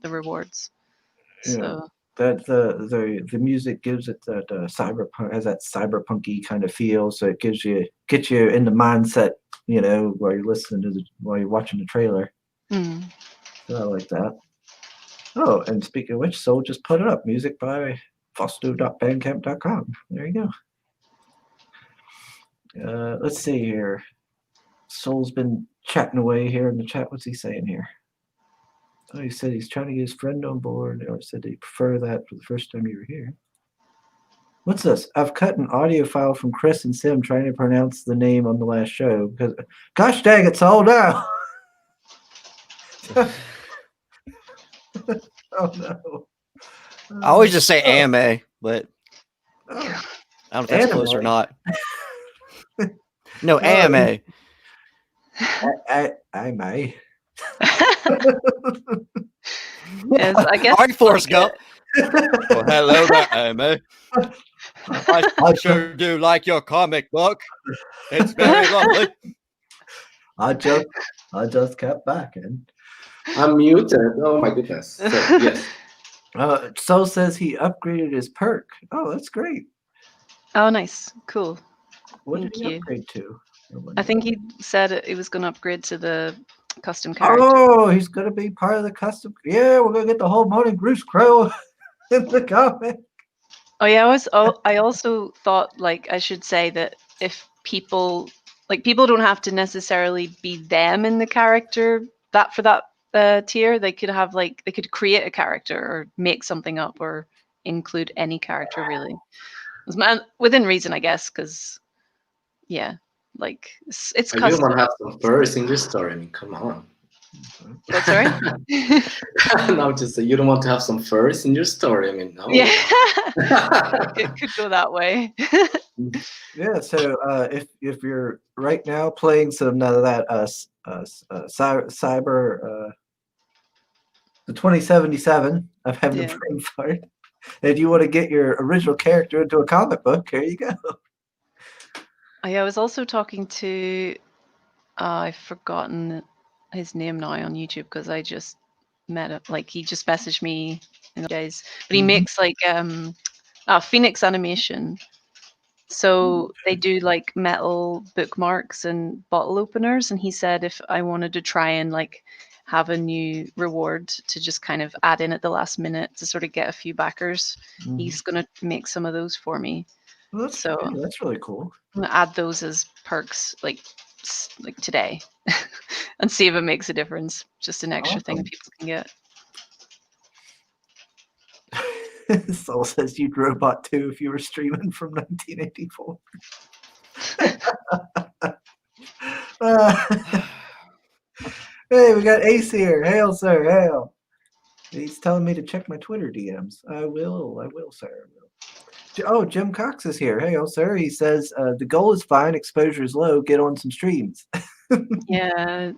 B: rewards.
C: Yeah.
B: So
C: That the music gives it that cyberpunk, has that cyberpunky kind of feel, so it gets you in the mindset, while you're listening to while you're watching the trailer.
B: mm.
C: So I like that. Oh, and speaking of which, Soul just put it up. Music by fosto.bandcamp.com. There you go. Let's see here. Soul's been chatting away here in the chat. What's he saying here? Oh, he said he's trying to get his friend on board, or said he'd prefer that for the first time you were here. What's this? I've cut an audio file from Chris and Sim trying to pronounce the name on the last show because, gosh dang, it's all now. Oh no.
E: I always just say anime, but
C: Oh.
E: I don't know if that's close or
C: Anime.
E: not. No, anime.
C: I may.
B: Yes, I guess.
E: All right, Forrest Gump. Well, hello there, anime. I sure do like your comic book. It's very lovely.
C: I just kept backing.
D: I'm muted. Oh my goodness. So, yes.
C: Soul says he upgraded his perk. Oh, that's great.
B: Oh, nice, cool.
C: What
B: Thank
C: did he
B: you.
C: upgrade to?
B: I think he said he was going to upgrade to the custom character.
C: Oh, he's gonna be part of the custom. Yeah, we're gonna get the whole Morning Bruce Crow in the comic.
B: Oh yeah, I also thought like I should say that if people don't have to necessarily be them in the character for that tier, they could have they could create a character or make something up or include any character really. Within reason, I guess, because yeah, it's
D: You don't
B: custom.
D: want to have some furs in your story. I mean, come on.
B: What, sorry?
D: No, just you don't want to have some furs in your story. I mean, no.
B: Yeah, it could go that way.
C: Yeah, so if you're right now playing some of that cyber the 2077 of Heaven
B: Yeah.
C: and Brain Fart, and you want to get your original character into a comic book, here you go.
B: I was also talking to I've forgotten his name now on YouTube because I just met him. He just messaged me in the days. But he makes Phoenix Animation. So they do metal bookmarks and bottle openers, and he said if I wanted to try and have a new reward to just kind of add in at the last minute to sort of get a few backers, he's gonna make some of those for me.
C: Well,
B: So
C: that's really cool.
B: I'm gonna add those as perks like today and see if it makes a difference. Just an extra thing
C: Awesome.
B: people can get.
C: Soul says you'd Robot 2 if you were streaming from 1984. Hey, we got Ace here. Hail, sir. Hail. He's telling me to check my Twitter DMs. I will, sir. I will. Oh, Jim Cox is here. Hey, sir. He says the goal is fine, exposure is low. Get on some streams.
B: Yeah.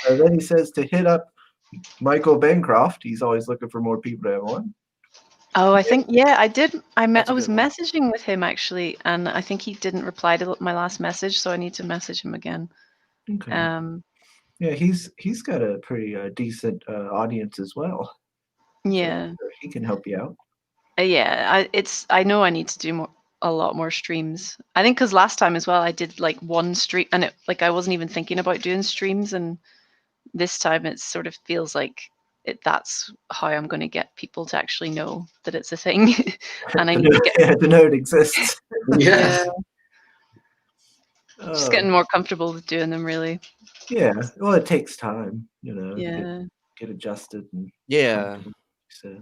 C: Then he says to hit up Michael Bancroft. He's always looking for more people to have on.
B: Oh, I think I did. I
E: That's a
B: was
E: good one.
B: messaging with him actually, and I think he didn't reply to my last message, so I need to message him again.
C: Okay.
B: Yeah,
C: he's got a pretty decent audience as well.
B: Yeah.
C: So he can help you out.
B: Yeah. I know I need to do a lot more streams. I think because last time as well I did one stream, and I wasn't even thinking about doing streams, and this time it sort of feels like that's how I'm going to get people to actually know that it's a thing, and I need to get
C: to know it exists.
D: Yes.
B: just getting more comfortable with doing them really.
C: Yeah, well, it takes time, to
B: Yeah.
C: get adjusted and
E: Yeah.
C: so.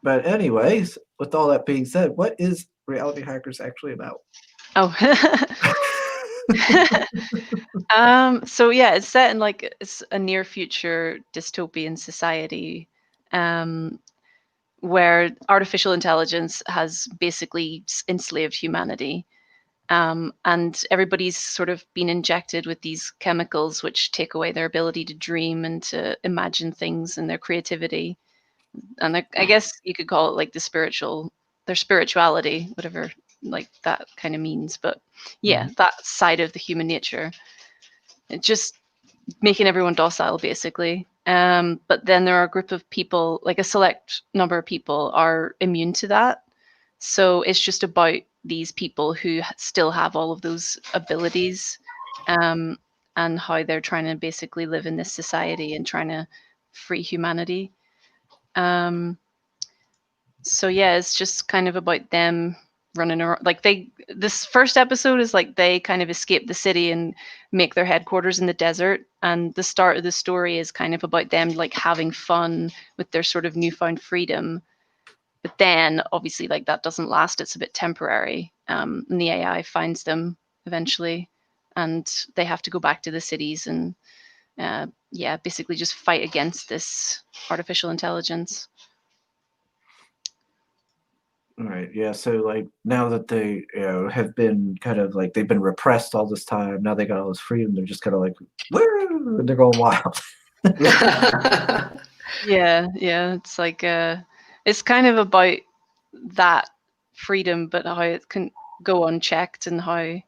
C: But anyways, with all that being said, what is Reality Hackers actually about?
B: Oh. So yeah, it's set in it's a near future dystopian society, where artificial intelligence has basically enslaved humanity, and everybody's sort of been injected with these chemicals which take away their ability to dream and to imagine things and their creativity, and I guess you could call it their spirituality, whatever like that kind of means. But yeah, that side of the human nature, it just making everyone docile, basically. But then there are a group of people, like a select number of people, are immune to that. So it's just about these people who still have all of those abilities, and how they're trying to basically live in this society and trying to free humanity. So yeah, it's just kind of about them running around. Like this first episode is like they kind of escape the city and make their headquarters in the desert. And the start of the story is kind of about them like having fun with their sort of newfound freedom. But then obviously like that doesn't last. It's a bit temporary. And the AI finds them eventually, and they have to go back to the cities and yeah, basically just fight against this artificial intelligence.
C: Right. Yeah. So like now that they have been kind of like they've been repressed all this time, now they got all this freedom. They're just kind of like, woo, and they're going wild.
B: Yeah, it's like it's kind of about that freedom, but how it can go unchecked and how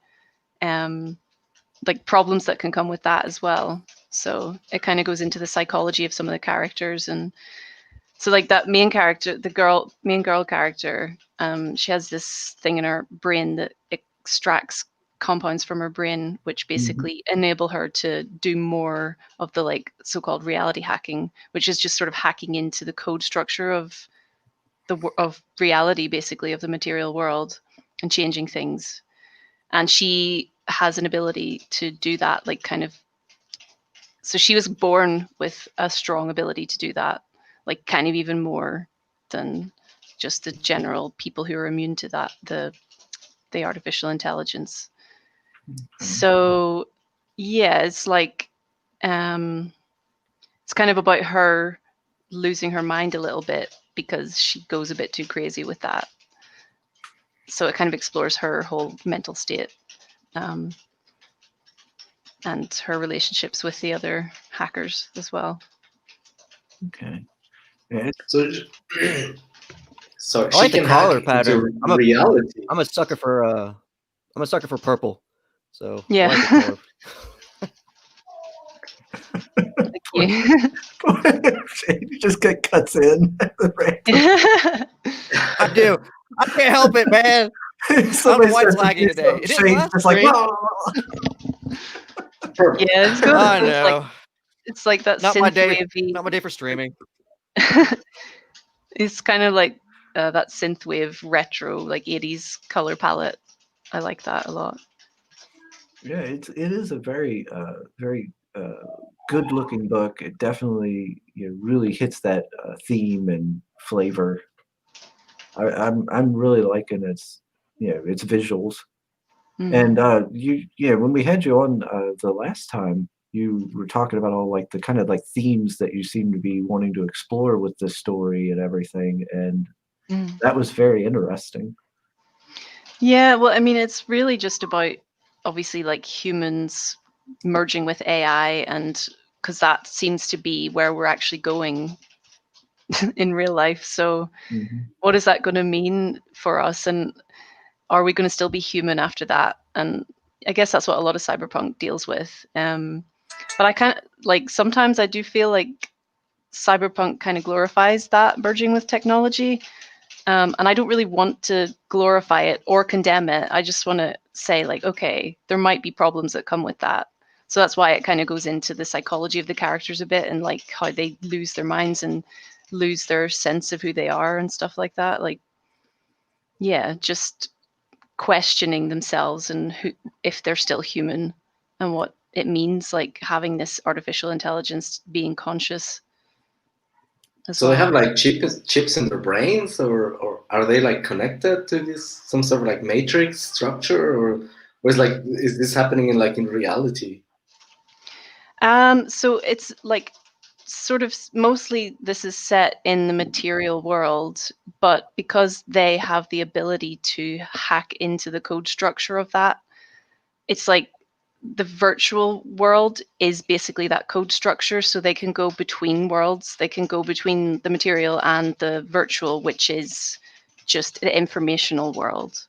B: like problems that can come with that as well. So it kind of goes into the psychology of some of the characters. And so like that main character, the main girl character, she has this thing in her brain that extracts compounds from her brain, which basically enable her to do more of the like so-called reality hacking, which is just sort of hacking into the code structure of of reality, basically, of the material world, and changing things. And she has an ability to do that, like kind of. So she was born with a strong ability to do that, like kind of even more than just the general people who are immune to that, the artificial intelligence. So yeah, it's like it's kind of about her losing her mind a little bit because she goes a bit too crazy with that. So it kind of explores her whole mental state, and her relationships with the other hackers as well.
C: Okay. Yeah,
D: So, so
E: I
D: she
E: like the
D: can
E: collar
D: hack
E: pattern.
D: into reality.
E: I'm a sucker for purple. So I
B: Yeah.
E: like the color.
B: Thank you.
C: you just get cuts in.
E: I do. I can't help it, man. I don't know why it's lagging today. It is last
C: just like,
E: stream.
D: Purple.
B: Yeah, it's good.
E: I
B: It's like,
E: know.
B: it's like that
E: Not my day.
B: synthwavy.
E: Not my day for streaming.
B: It's kind of like that synthwave retro, like 80s color palette. I like that a lot.
C: Yeah, it is a very good looking book. It definitely really hits that theme and flavor. I'm really liking its its visuals. And when we had you on the last time, you were talking about all like the kind of like themes that you seem to be wanting to explore with this story and everything, and that was very interesting.
B: Yeah, well, I mean, it's really just about obviously like humans merging with AI, and because that seems to be where we're actually going in real life. So what is that going to mean for us, and are we going to still be human after that? And I guess that's what a lot of cyberpunk deals with. But I kind of like sometimes I do feel like cyberpunk kind of glorifies that merging with technology. And I don't really want to glorify it or condemn it. I just want to say, like, okay, there might be problems that come with that. So that's why it kind of goes into the psychology of the characters a bit, and like how they lose their minds and lose their sense of who they are and stuff like that. Like, yeah, just questioning themselves and who, if they're still human, and what it means, like having this artificial intelligence being conscious.
D: So they have like chips in their brains, or are they like connected to this some sort of like matrix structure, or is this happening in reality?
B: So it's like sort of mostly this is set in the material world, but because they have the ability to hack into the code structure of that, it's like the virtual world is basically that code structure, so they can go between worlds. They can go between the material and the virtual, which is just the informational world.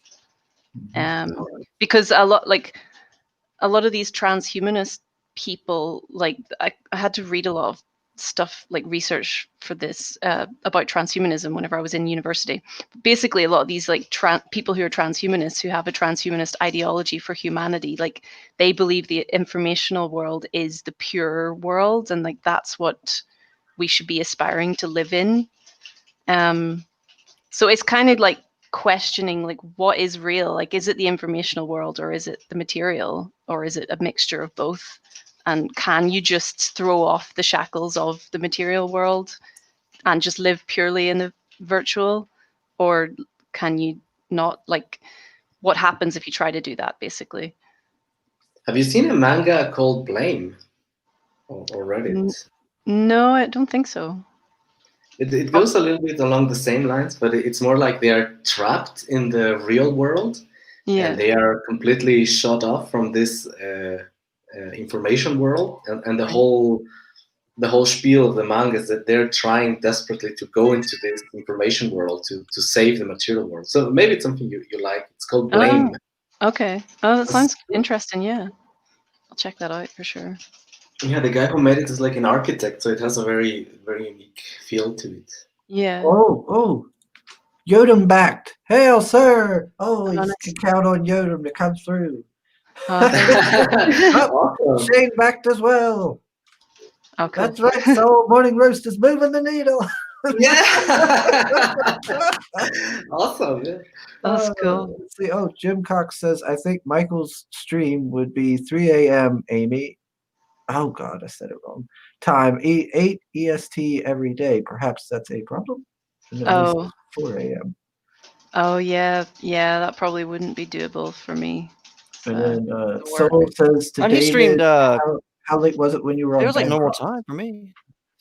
B: Because a lot of these transhumanist people, like I had to read a lot of stuff, like research for this about transhumanism whenever I was in university. Basically, a lot of these like people who are transhumanists, who have a transhumanist ideology for humanity, like they believe the informational world is the pure world, and like that's what we should be aspiring to live in. So it's kind of like questioning, like, what is real? Like, is it the informational world, or is it the material, or is it a mixture of both? And can you just throw off the shackles of the material world and just live purely in the virtual? Or can you not? Like, what happens if you try to do that, basically?
D: Have you seen a manga called Blame? Or read it?
B: No, I don't think so.
D: It goes a little bit along the same lines, but it's more like they are trapped in the real world,
B: Yeah.
D: and they are completely shut off from this information world, and the whole spiel of the manga is that they're trying desperately to go into this information world to save the material world. So maybe it's something you like. It's called Blame.
B: Okay. Oh, that sounds interesting. Yeah, I'll check that out for sure.
D: Yeah, the guy who made it is like an architect, so it has a very, very unique feel to it.
B: Yeah.
C: Oh, Yodam backed. Hail, sir. Oh, you
B: nice.
C: can count on Yodam to come through.
D: Awesome.
C: Shane backed as well.
B: Oh, cool.
C: That's right. So Morning Roast is moving the needle.
D: Yeah. Awesome. Yeah.
B: That's cool.
C: Let's see. Oh, Jim Cox says, I think Michael's stream would be 3 a.m. Amy. Oh God, I said it wrong. Time 8 EST every day. Perhaps that's a problem. And then he says 4 a.m.
B: Oh yeah, that probably wouldn't be doable for me.
C: And then Soul says to
E: And he
C: David,
E: streamed.
C: how late was it when you were on?
E: It was like normal
C: Bedrock?
E: time for me.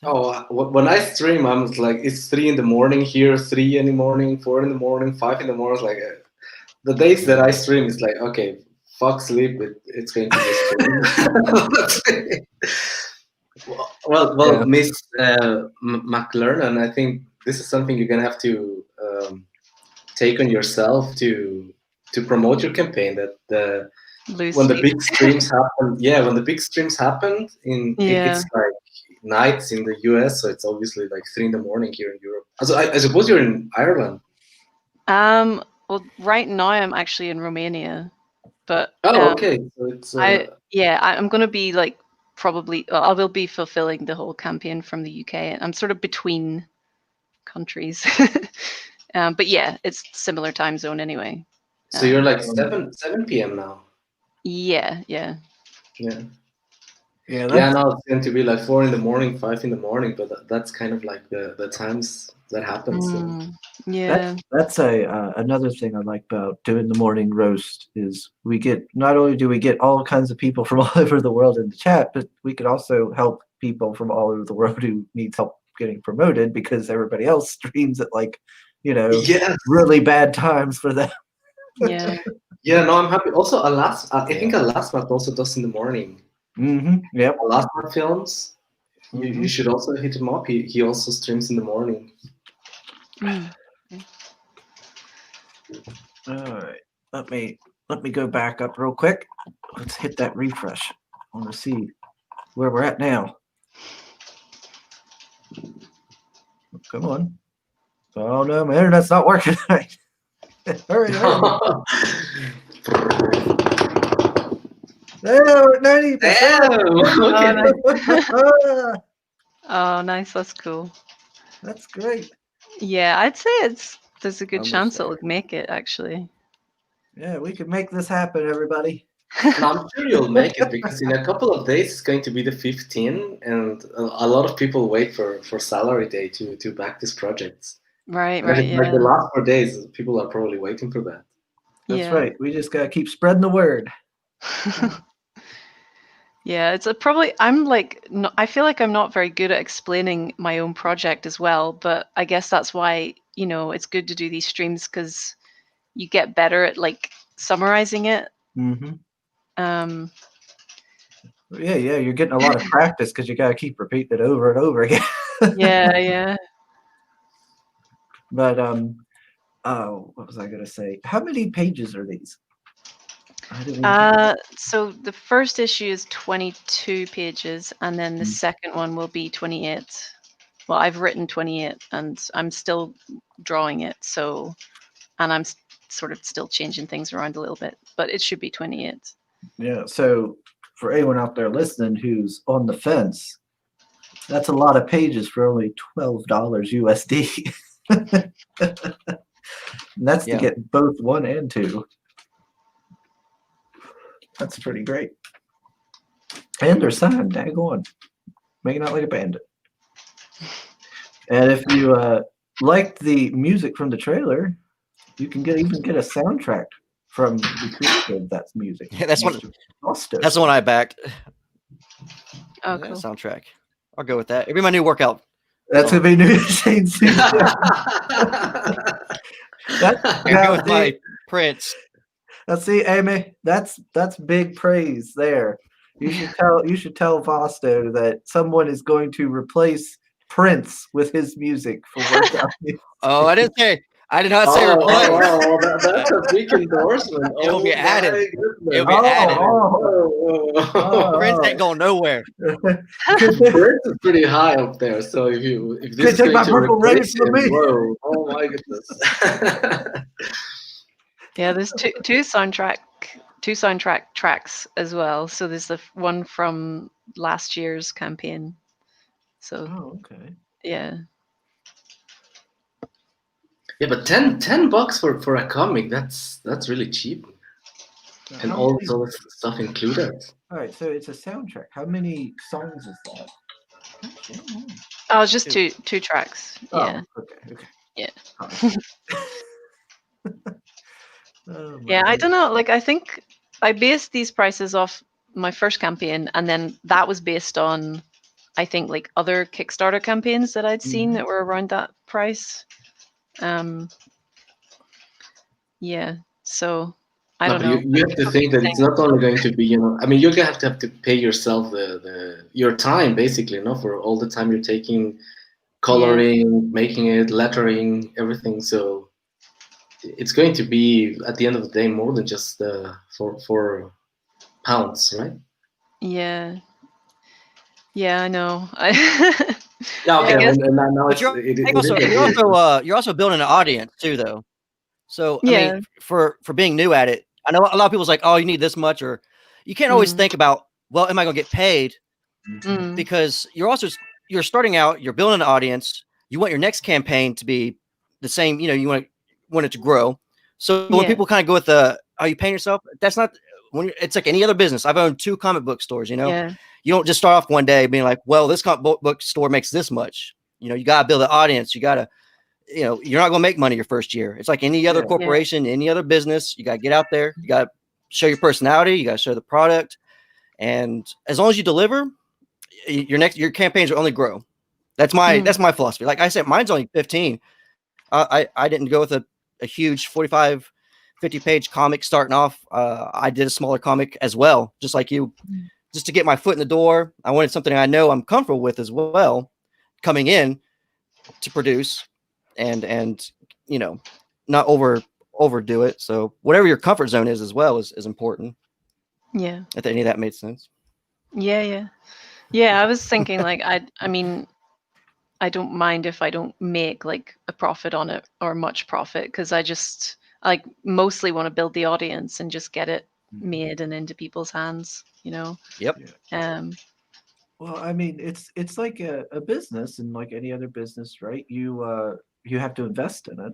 D: Oh, when I stream, I'm like, it's 3 in the morning here, 3 in the morning, 4 in the morning, 5 in the morning. It's like the days that I stream, it's like, okay, fuck sleep. It's going to be stream. well,
C: Yeah.
D: Miss McLernan, I think this is something you're gonna have to take on yourself to promote your campaign. That when the big streams happen, when the big streams happen it's like nights in the US, so it's obviously like 3 in the morning here in Europe. So I suppose you're in Ireland.
B: Well, right now I'm actually in Romania, but
D: okay. So it's
B: I'm gonna be like probably I will be fulfilling the whole campaign from the UK. I'm sort of between countries, but yeah, it's similar time zone anyway.
D: So you're like 7 p.m. now.
B: Yeah.
C: Yeah.
D: Now it's going to be like 4 in the morning, 5 in the morning, but that's kind of like the times that happens.
B: Yeah.
C: That's another thing I like about doing the morning roast is we get, not only do we get all kinds of people from all over the world in the chat, but we could also help people from all over the world who needs help getting promoted because everybody else streams at like, really bad times for them.
B: Yeah.
D: Yeah, no, I'm happy. Also, I think Alasmat also does in the morning.
C: Mm-hmm. Yep.
D: Alasmat Films. You should also hit him up. He also streams in the morning.
C: All right. Let me go back up real quick. Let's hit that refresh. I want to see where we're at now. Come on. Oh no, my internet's not working right. Hurry. There, 90%.
B: Oh, nice. That's cool.
C: That's great.
B: Yeah, I'd say there's a good chance it'll make it, actually.
C: Yeah, we can make this happen, everybody.
D: No, I'm sure you'll make it because in a couple of days it's going to be the 15th, and a lot of people wait for salary day to back these projects.
B: Right.
D: Like
B: Yeah.
D: the last 4 days, people are probably waiting for that.
C: That's right. We just gotta keep spreading the word.
B: Yeah, it's probably I'm like I feel like I'm not very good at explaining my own project as well, but I guess that's why it's good to do these streams because you get better at like summarizing it.
C: Mm-hmm. Yeah, you're getting a lot of practice because you gotta keep repeating it over and over again.
B: Yeah.
C: But what was I gonna say? How many pages are these? I didn't even
B: So the first issue is 22 pages, and then the
C: Mm.
B: second one will be 28. Well, I've written 28, and I'm still drawing it. So, and I'm sort of still changing things around a little bit, but it should be 28.
C: Yeah. So for anyone out there listening who's on the fence, that's a lot of pages for only $12 USD. And that's to
E: Yeah.
C: get both 1 and 2. That's pretty great. And they're signed, daggone. Making out like a bandit. And if you liked the music from the trailer, you can even get a soundtrack from the creator of that music.
E: Yeah, that's
C: Mr. Foster.
E: That's the one I backed.
B: Oh,
E: Yeah,
B: cool.
E: soundtrack. I'll go with that. It'll be my new workout.
C: That's gonna be new Shane Suit. That's
E: I'll go
C: now,
E: with my Prince.
C: let's see, Amy. That's big praise there. You should tell Vosto that someone is going to replace Prince with his music for workout music.
E: Oh, I did not say replace.
D: That's a big endorsement.
E: It'll be
D: Oh,
E: added.
D: my goodness.
E: It'll be added.
C: Oh.
E: Prince ain't going nowhere.
D: Prince is pretty high up there, so if this is
C: take my
D: going to
C: purple rain
D: replace
C: from
D: him,
C: me.
D: whoa, oh my goodness.
B: Yeah, there's two soundtrack tracks as well. So there's the one from last year's campaign. So
C: Oh, okay.
B: yeah.
D: Yeah, but $10 for a comic, that's really cheap. And
C: How
D: all
C: many-
D: sort of stuff included.
C: All right, so it's a soundtrack. How many songs is that?
B: Oh, it's just two tracks.
C: Oh,
B: Yeah.
C: okay.
B: Yeah.
C: Oh, my
B: Yeah, I
C: goodness.
B: don't know. Like, I think I based these prices off my first campaign, and then that was based on, I think, like other Kickstarter campaigns that I'd seen that were around that price. Yeah. So I
D: No,
B: don't
D: but
B: know.
D: you have to think that it's not only going to be, I mean, you're gonna have to pay yourself your time basically, for all the time you're taking, coloring, making it, lettering, everything. So it's going to be at the end of the day more than just £4, right?
B: Yeah. Yeah, I know.
D: Yeah, okay.
B: I guess-
D: And now
E: But
D: it's,
E: you're
D: it
E: also,
D: is what it is.
E: you're also building an audience too, though. So I
B: Yeah.
E: mean, for being new at it, I know a lot of people's like, oh, you need this much, or you can't always think about, well, am I going to get paid?
B: Mm.
E: Because you're starting out, you're building an audience. You want your next campaign to be the same. You want it to grow. So when
B: Yeah.
E: people kind of go with are you paying yourself? That's not it's like any other business. I've owned 2 comic book stores.
B: Yeah.
E: You don't just start off one day being like, well, this comic book store makes this much. You got to build an audience. You got to, you're not going to make money your first year. It's like any other
C: Yeah.
E: corporation, any other business. You got to get out there. You got to show your personality. You got to show the product. And as long as you deliver, your campaigns will only grow. That's my philosophy. Like I said, mine's only 15. I didn't go with a huge 45, 50 page comic starting off. I did a smaller comic as well, just like you, just to get my foot in the door. I wanted something I know I'm comfortable with as well, coming in to produce and not overdo it. So whatever your comfort zone is as well is important.
B: Yeah.
E: If any of that made sense.
B: Yeah. I was thinking like I mean, I don't mind if I don't make like a profit on it or much profit, because I just like mostly want to build the audience and just get it made and into people's hands.
E: Yep.
C: Well, I mean, it's like a business, and like any other business, right? You have to invest in it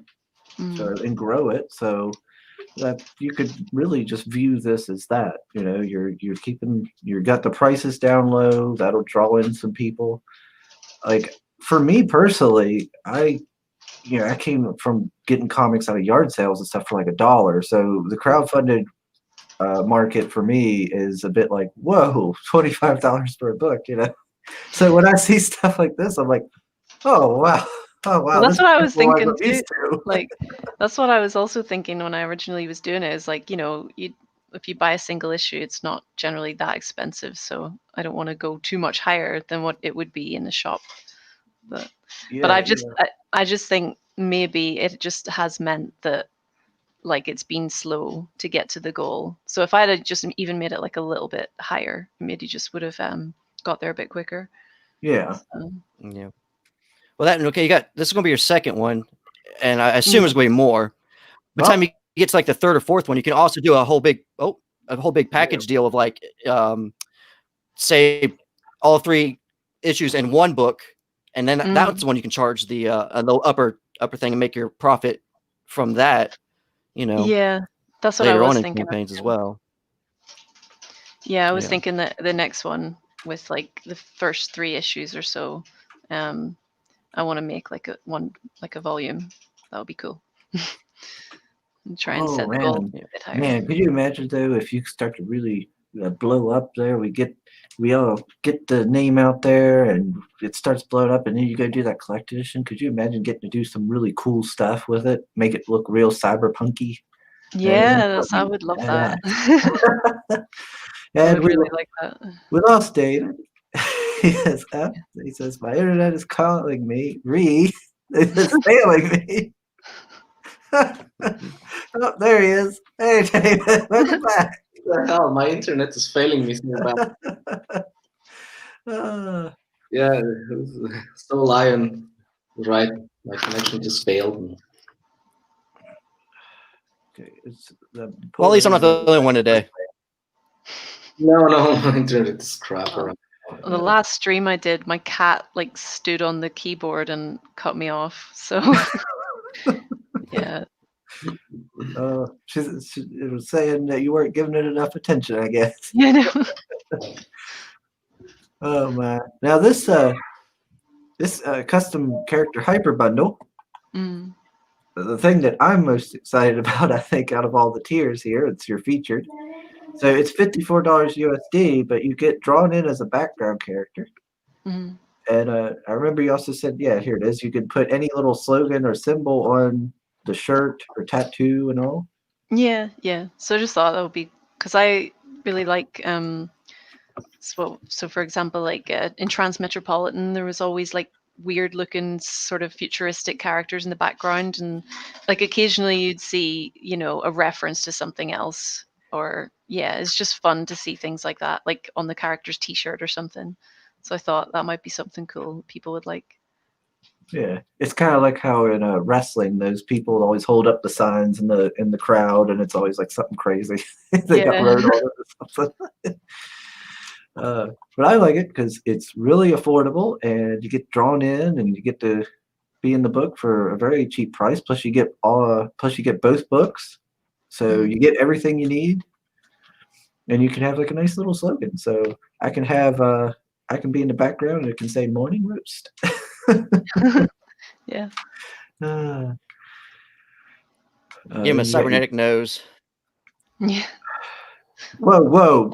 C: and grow it. So that you could really just view this as that. You got the prices down low. That'll draw in some people. Like for me personally, I came from getting comics out of yard sales and stuff for like $1. So the crowdfunded market for me is a bit like, whoa, $25 for a book, So when I see stuff like this, I'm like, oh wow.
B: Well, that's what I was thinking too.
C: Used to.
B: Like that's what I was also thinking when I originally was doing it. Is like, if you buy a single issue, it's not generally that expensive. So I don't want to go too much higher than what it would be in the shop. But I just think maybe it just has meant that like it's been slow to get to the goal. So if I had just even made it like a little bit higher, maybe just would have got there a bit quicker.
C: Yeah.
B: So,
E: Yeah. Well, that okay. You got this is going to be your second one, and I assume there's going to be more. By the time you get to like the third or fourth one, you can also do a whole big package deal of like, say, all 3 issues in one book, and then that's the one you can charge the upper thing and make your profit from that. You know,
B: yeah, that's what I
E: later
B: was
E: on in
B: thinking.
E: campaigns as well.
B: Yeah, I was
E: Yeah.
B: thinking that the next one with like the first 3 issues or so, I want to make like a volume. That would be cool. And try and set the goal a bit higher.
C: Man, could you imagine though if you start to really blow up there? We all get the name out there, and it starts blowing up, and then you go do that collect edition. Could you imagine getting to do some really cool stuff with it? Make it look real cyberpunky.
B: Yeah, I would love that. I
C: And
B: would really like that.
C: we lost David. He says, my internet is calling me. It's failing me. Oh, there he is. Hey, David, welcome back.
D: What the hell? My internet is failing me so bad. Yeah, Soul Lion, right? My connection just failed me.
C: Okay,
E: Well, at least I'm not the only one today.
D: No, my internet is crap around.
B: The last stream I did, my cat like stood on the keyboard and cut me off. So yeah.
C: She was saying that you weren't giving it enough attention, I guess.
B: Yeah, no.
C: Oh man! Now this custom character hyper bundle. The thing that I'm most excited about, I think, out of all the tiers here, it's your featured. So it's $54 USD, but you get drawn in as a background character. And I remember you also said, yeah, here it is. You can put any little slogan or symbol on the shirt or tattoo and all.
B: Yeah. So I just thought that would be, because I really like so for example, like in Transmetropolitan, there was always like weird looking sort of futuristic characters in the background, and like occasionally you'd see, you know, a reference to something else, or yeah, it's just fun to see things like that, like on the character's t-shirt or something. So I thought that might be something cool people would like.
C: Yeah, it's kind of like how in wrestling, those people always hold up the signs in the crowd, and it's always like something crazy. They got wrote on it or something. But I like it because it's really affordable, and you get drawn in, and you get to be in the book for a very cheap price. Plus, you get both books, so you get everything you need, and you can have like a nice little slogan. So I can be in the background, and it can say "Morning Roast."
B: Yeah.
E: Give him a cybernetic nose.
B: Yeah.
C: Whoa!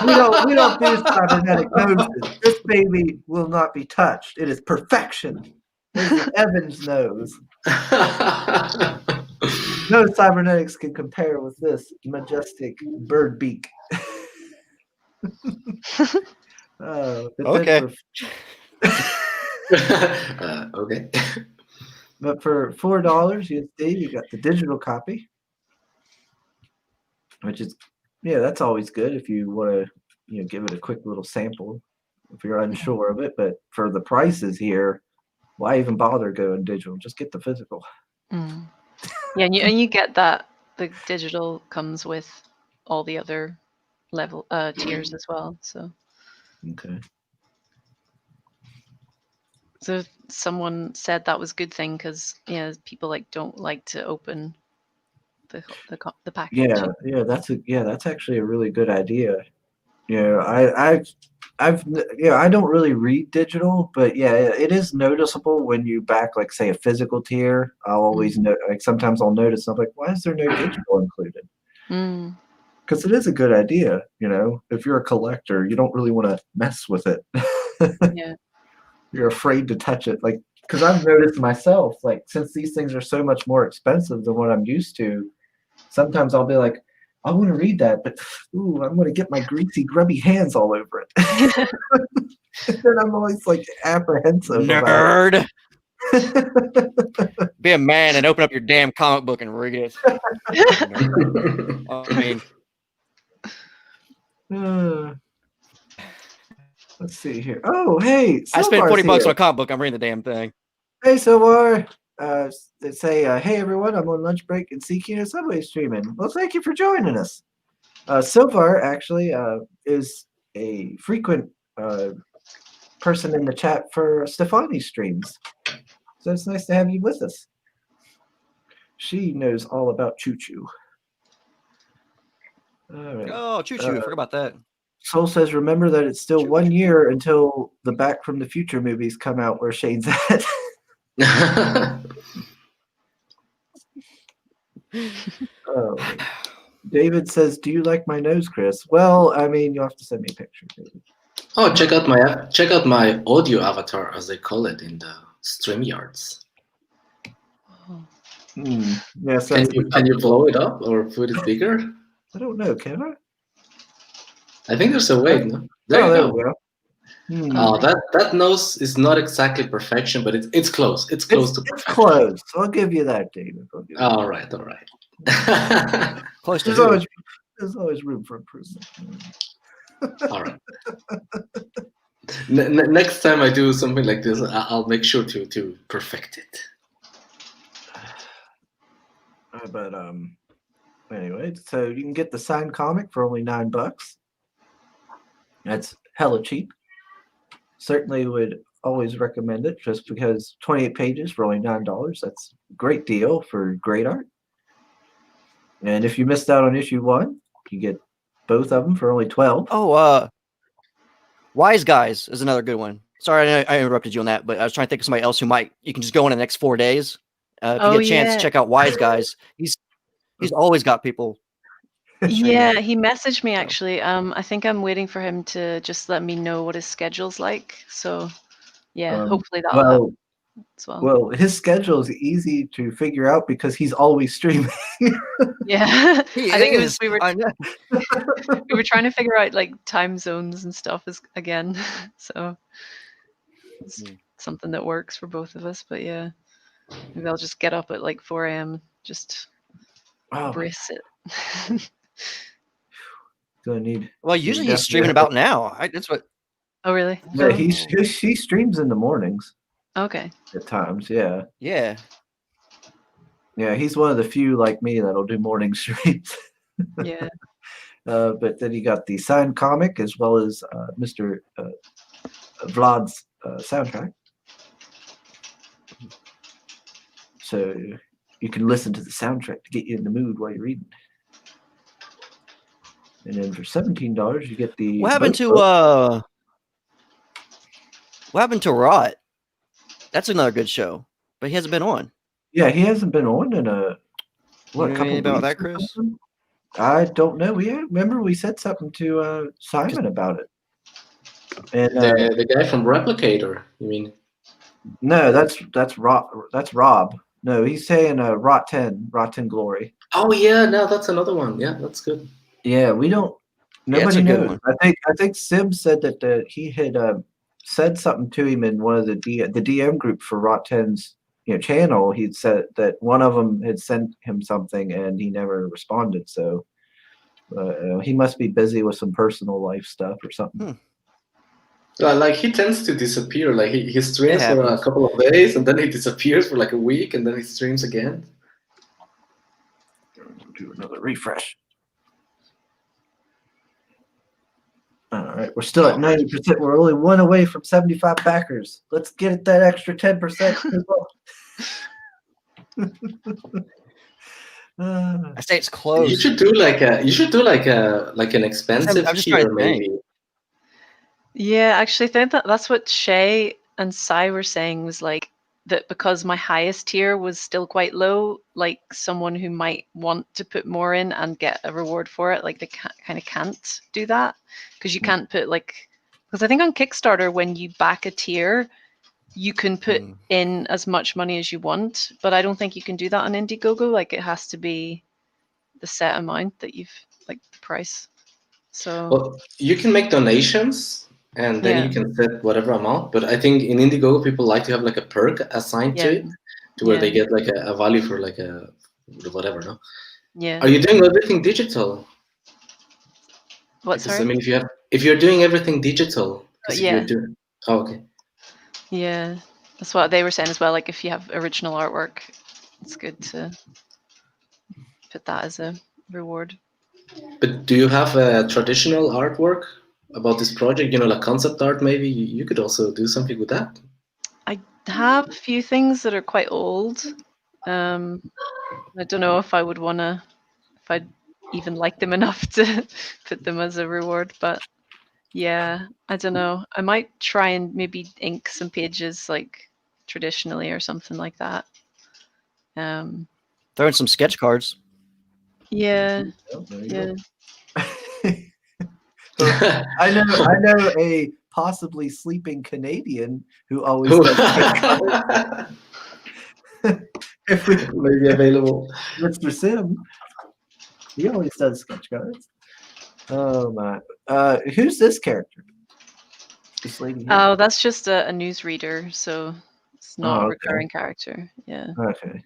C: we don't do cybernetic noses. This baby will not be touched. It is perfection. This is Evan's nose. No cybernetics can compare with this majestic bird beak.
E: Okay.
D: Okay.
C: But for $4 USD, you got the digital copy, which is, yeah, that's always good if you want to, you know, give it a quick little sample if you're unsure of it. But for the prices here, why even bother going digital? Just get the physical.
B: Yeah, and you get that the digital comes with all the other level tiers as well. So
C: Okay.
B: So someone said that was a good thing because people like don't like to open the package.
C: Yeah, that's actually a really good idea. You know, I don't really read digital, but yeah, it is noticeable when you back like say a physical tier. I'll always know, like sometimes I'll notice I'm like, why is there no digital included? Because it is a good idea. You know, if you're a collector, you don't really want to mess with it.
B: Yeah.
C: You're afraid to touch it, like, because I've noticed myself, like, since these things are so much more expensive than what I'm used to, sometimes I'll be like, I want to read that, but ooh, I'm going to get my greasy, grubby hands all over it. And then I'm always like apprehensive.
E: Nerd. Be a man and open up your damn comic book and read it. I mean,
C: Let's see here. Oh, hey,
E: I spent
C: Silvar's
E: $40 on
C: here.
E: a comic book. I'm reading the damn thing.
C: Hey, Silvar. They say, hey, everyone, I'm on lunch break and seeking a Subway streaming. Well, thank you for joining us. Silvar actually is a frequent person in the chat for Stefani's streams. So it's nice to have you with us. She knows all about Choo Choo. All right.
E: Oh, choo choo. Forgot about that.
C: Soul says, remember that it's still 1 year until the Back from the Future movies come out where Shane's at. Oh. David says, do you like my nose, Chris? Well, I mean, you'll have to send me a picture, David.
D: Oh, check out my audio avatar, as they call it in the StreamYards.
C: Yeah, so
D: Can you blow it up or put it bigger?
C: I don't know, can I?
D: I think there's a way. No? There
C: Oh,
D: you
C: there
D: go.
C: we go.
D: Oh, that nose is not exactly perfection, but it's close. It's close to
C: It's
D: perfection.
C: close. I'll give you that, David. I'll give you that.
D: All right.
E: Close to
C: There's always room for improvement.
D: All right. Next time I do something like this, I'll make sure to perfect it.
C: But anyway, so you can get the signed comic for only $9. That's hella cheap. Certainly would always recommend it, just because 28 pages for only $9. That's a great deal for great art. And if you missed out on issue 1, you get both of them for only $12.
E: Oh, Wise Guys is another good one. Sorry, I interrupted you on that, but I was trying to think of somebody else you can just go in the next 4 days. If you get a chance, check out Wise Guys. He's always got people.
B: Yeah, he messaged me actually. I think I'm waiting for him to just let me know what his schedule's like. So, yeah, hopefully that'll happen as well.
C: Well, his schedule is easy to figure out because he's always streaming.
B: Yeah, I think it was we were trying to figure out like time zones and stuff again. So it's something that works for both of us. But yeah, maybe I'll just get up at like 4 a.m. Just brace it.
C: Gonna need.
E: Well, usually he's streaming about now. That's what.
B: Oh, really?
C: Yeah, he streams in the mornings
B: Okay.
C: at times. Yeah.
E: Yeah.
C: Yeah, he's one of the few like me that'll do morning streams.
B: Yeah.
C: But then you got the signed comic as well as Mr. Vlad's soundtrack. So you can listen to the soundtrack to get you in the mood while you're reading. And then for $17, you get the.
E: What happened to Rot? That's another good show, but he hasn't been on.
C: Yeah, he hasn't been on in a couple
E: about
C: weeks
E: that,
C: or
E: Chris?
C: something? I don't know. Remember we said something to Simon about it. And
D: The guy from Replicator, you mean?
C: no, that's Rob. That's Rob. No, he's saying Rot 10 Glory.
D: Oh yeah, no, that's another one. Yeah, that's good.
C: Yeah, we don't.
E: Yeah, it's
C: Nobody
E: a good
C: knows.
E: one.
C: I think Sim said that he had said something to him in one of the DM group for Rot 10's channel. He'd said that one of them had sent him something and he never responded. So he must be busy with some personal life stuff or something.
D: Like he tends to disappear. Like he streams for a
E: happens.
D: couple of days and then he disappears for like a week and then he streams again.
C: Do another refresh. All right, we're still at 90%. We're only one away from 75 backers. Let's get it that extra 10%.
E: I say it's close.
D: You should do like an expensive
E: I'm just trying
D: tier
E: to think.
D: maybe.
B: Yeah, actually, I think that's what Shay and Sai were saying was like that because my highest tier was still quite low, like someone who might want to put more in and get a reward for it, like they kind of can't do that because you can't put because I think on Kickstarter when you back a tier, you can put in as much money as you want, but I don't think you can do that on Indiegogo. Like it has to be the set amount that you've the price. So
D: Well, you can make donations and then
B: Yeah.
D: you can set whatever amount. But I think in Indiegogo, people like to have like a perk assigned to
B: Yeah.
D: it, to where they
B: Yeah.
D: get like a value for like a whatever. No,
B: Yeah.
D: are you doing everything digital?
B: What?
D: Because I
B: Sorry.
D: mean, if you're doing everything digital, because if you're
B: Yeah.
D: doing, oh, okay.
B: Yeah. That's what they were saying as well. Like if you have original artwork, it's good to put that as a reward.
D: But do you have a traditional artwork about this project? You know, like concept art, maybe you could also do something with that.
B: I have a few things that are quite old. I don't know if I would wanna, if I'd even like them enough to put them as a reward, but yeah, I don't know. I might try and maybe ink some pages like traditionally or something like that.
E: Throw in some sketch cards.
B: Yeah,
C: Oh, there you
B: yeah.
C: go. I know a possibly sleeping Canadian who always does sketch cards. If we
D: Maybe available.
C: Mr. Sim, he always does sketch cards. Oh my! Who's this character? This lady here.
B: Oh, that's just a newsreader, so it's not
C: Oh,
B: a
C: okay.
B: recurring character. Yeah.
C: Okay.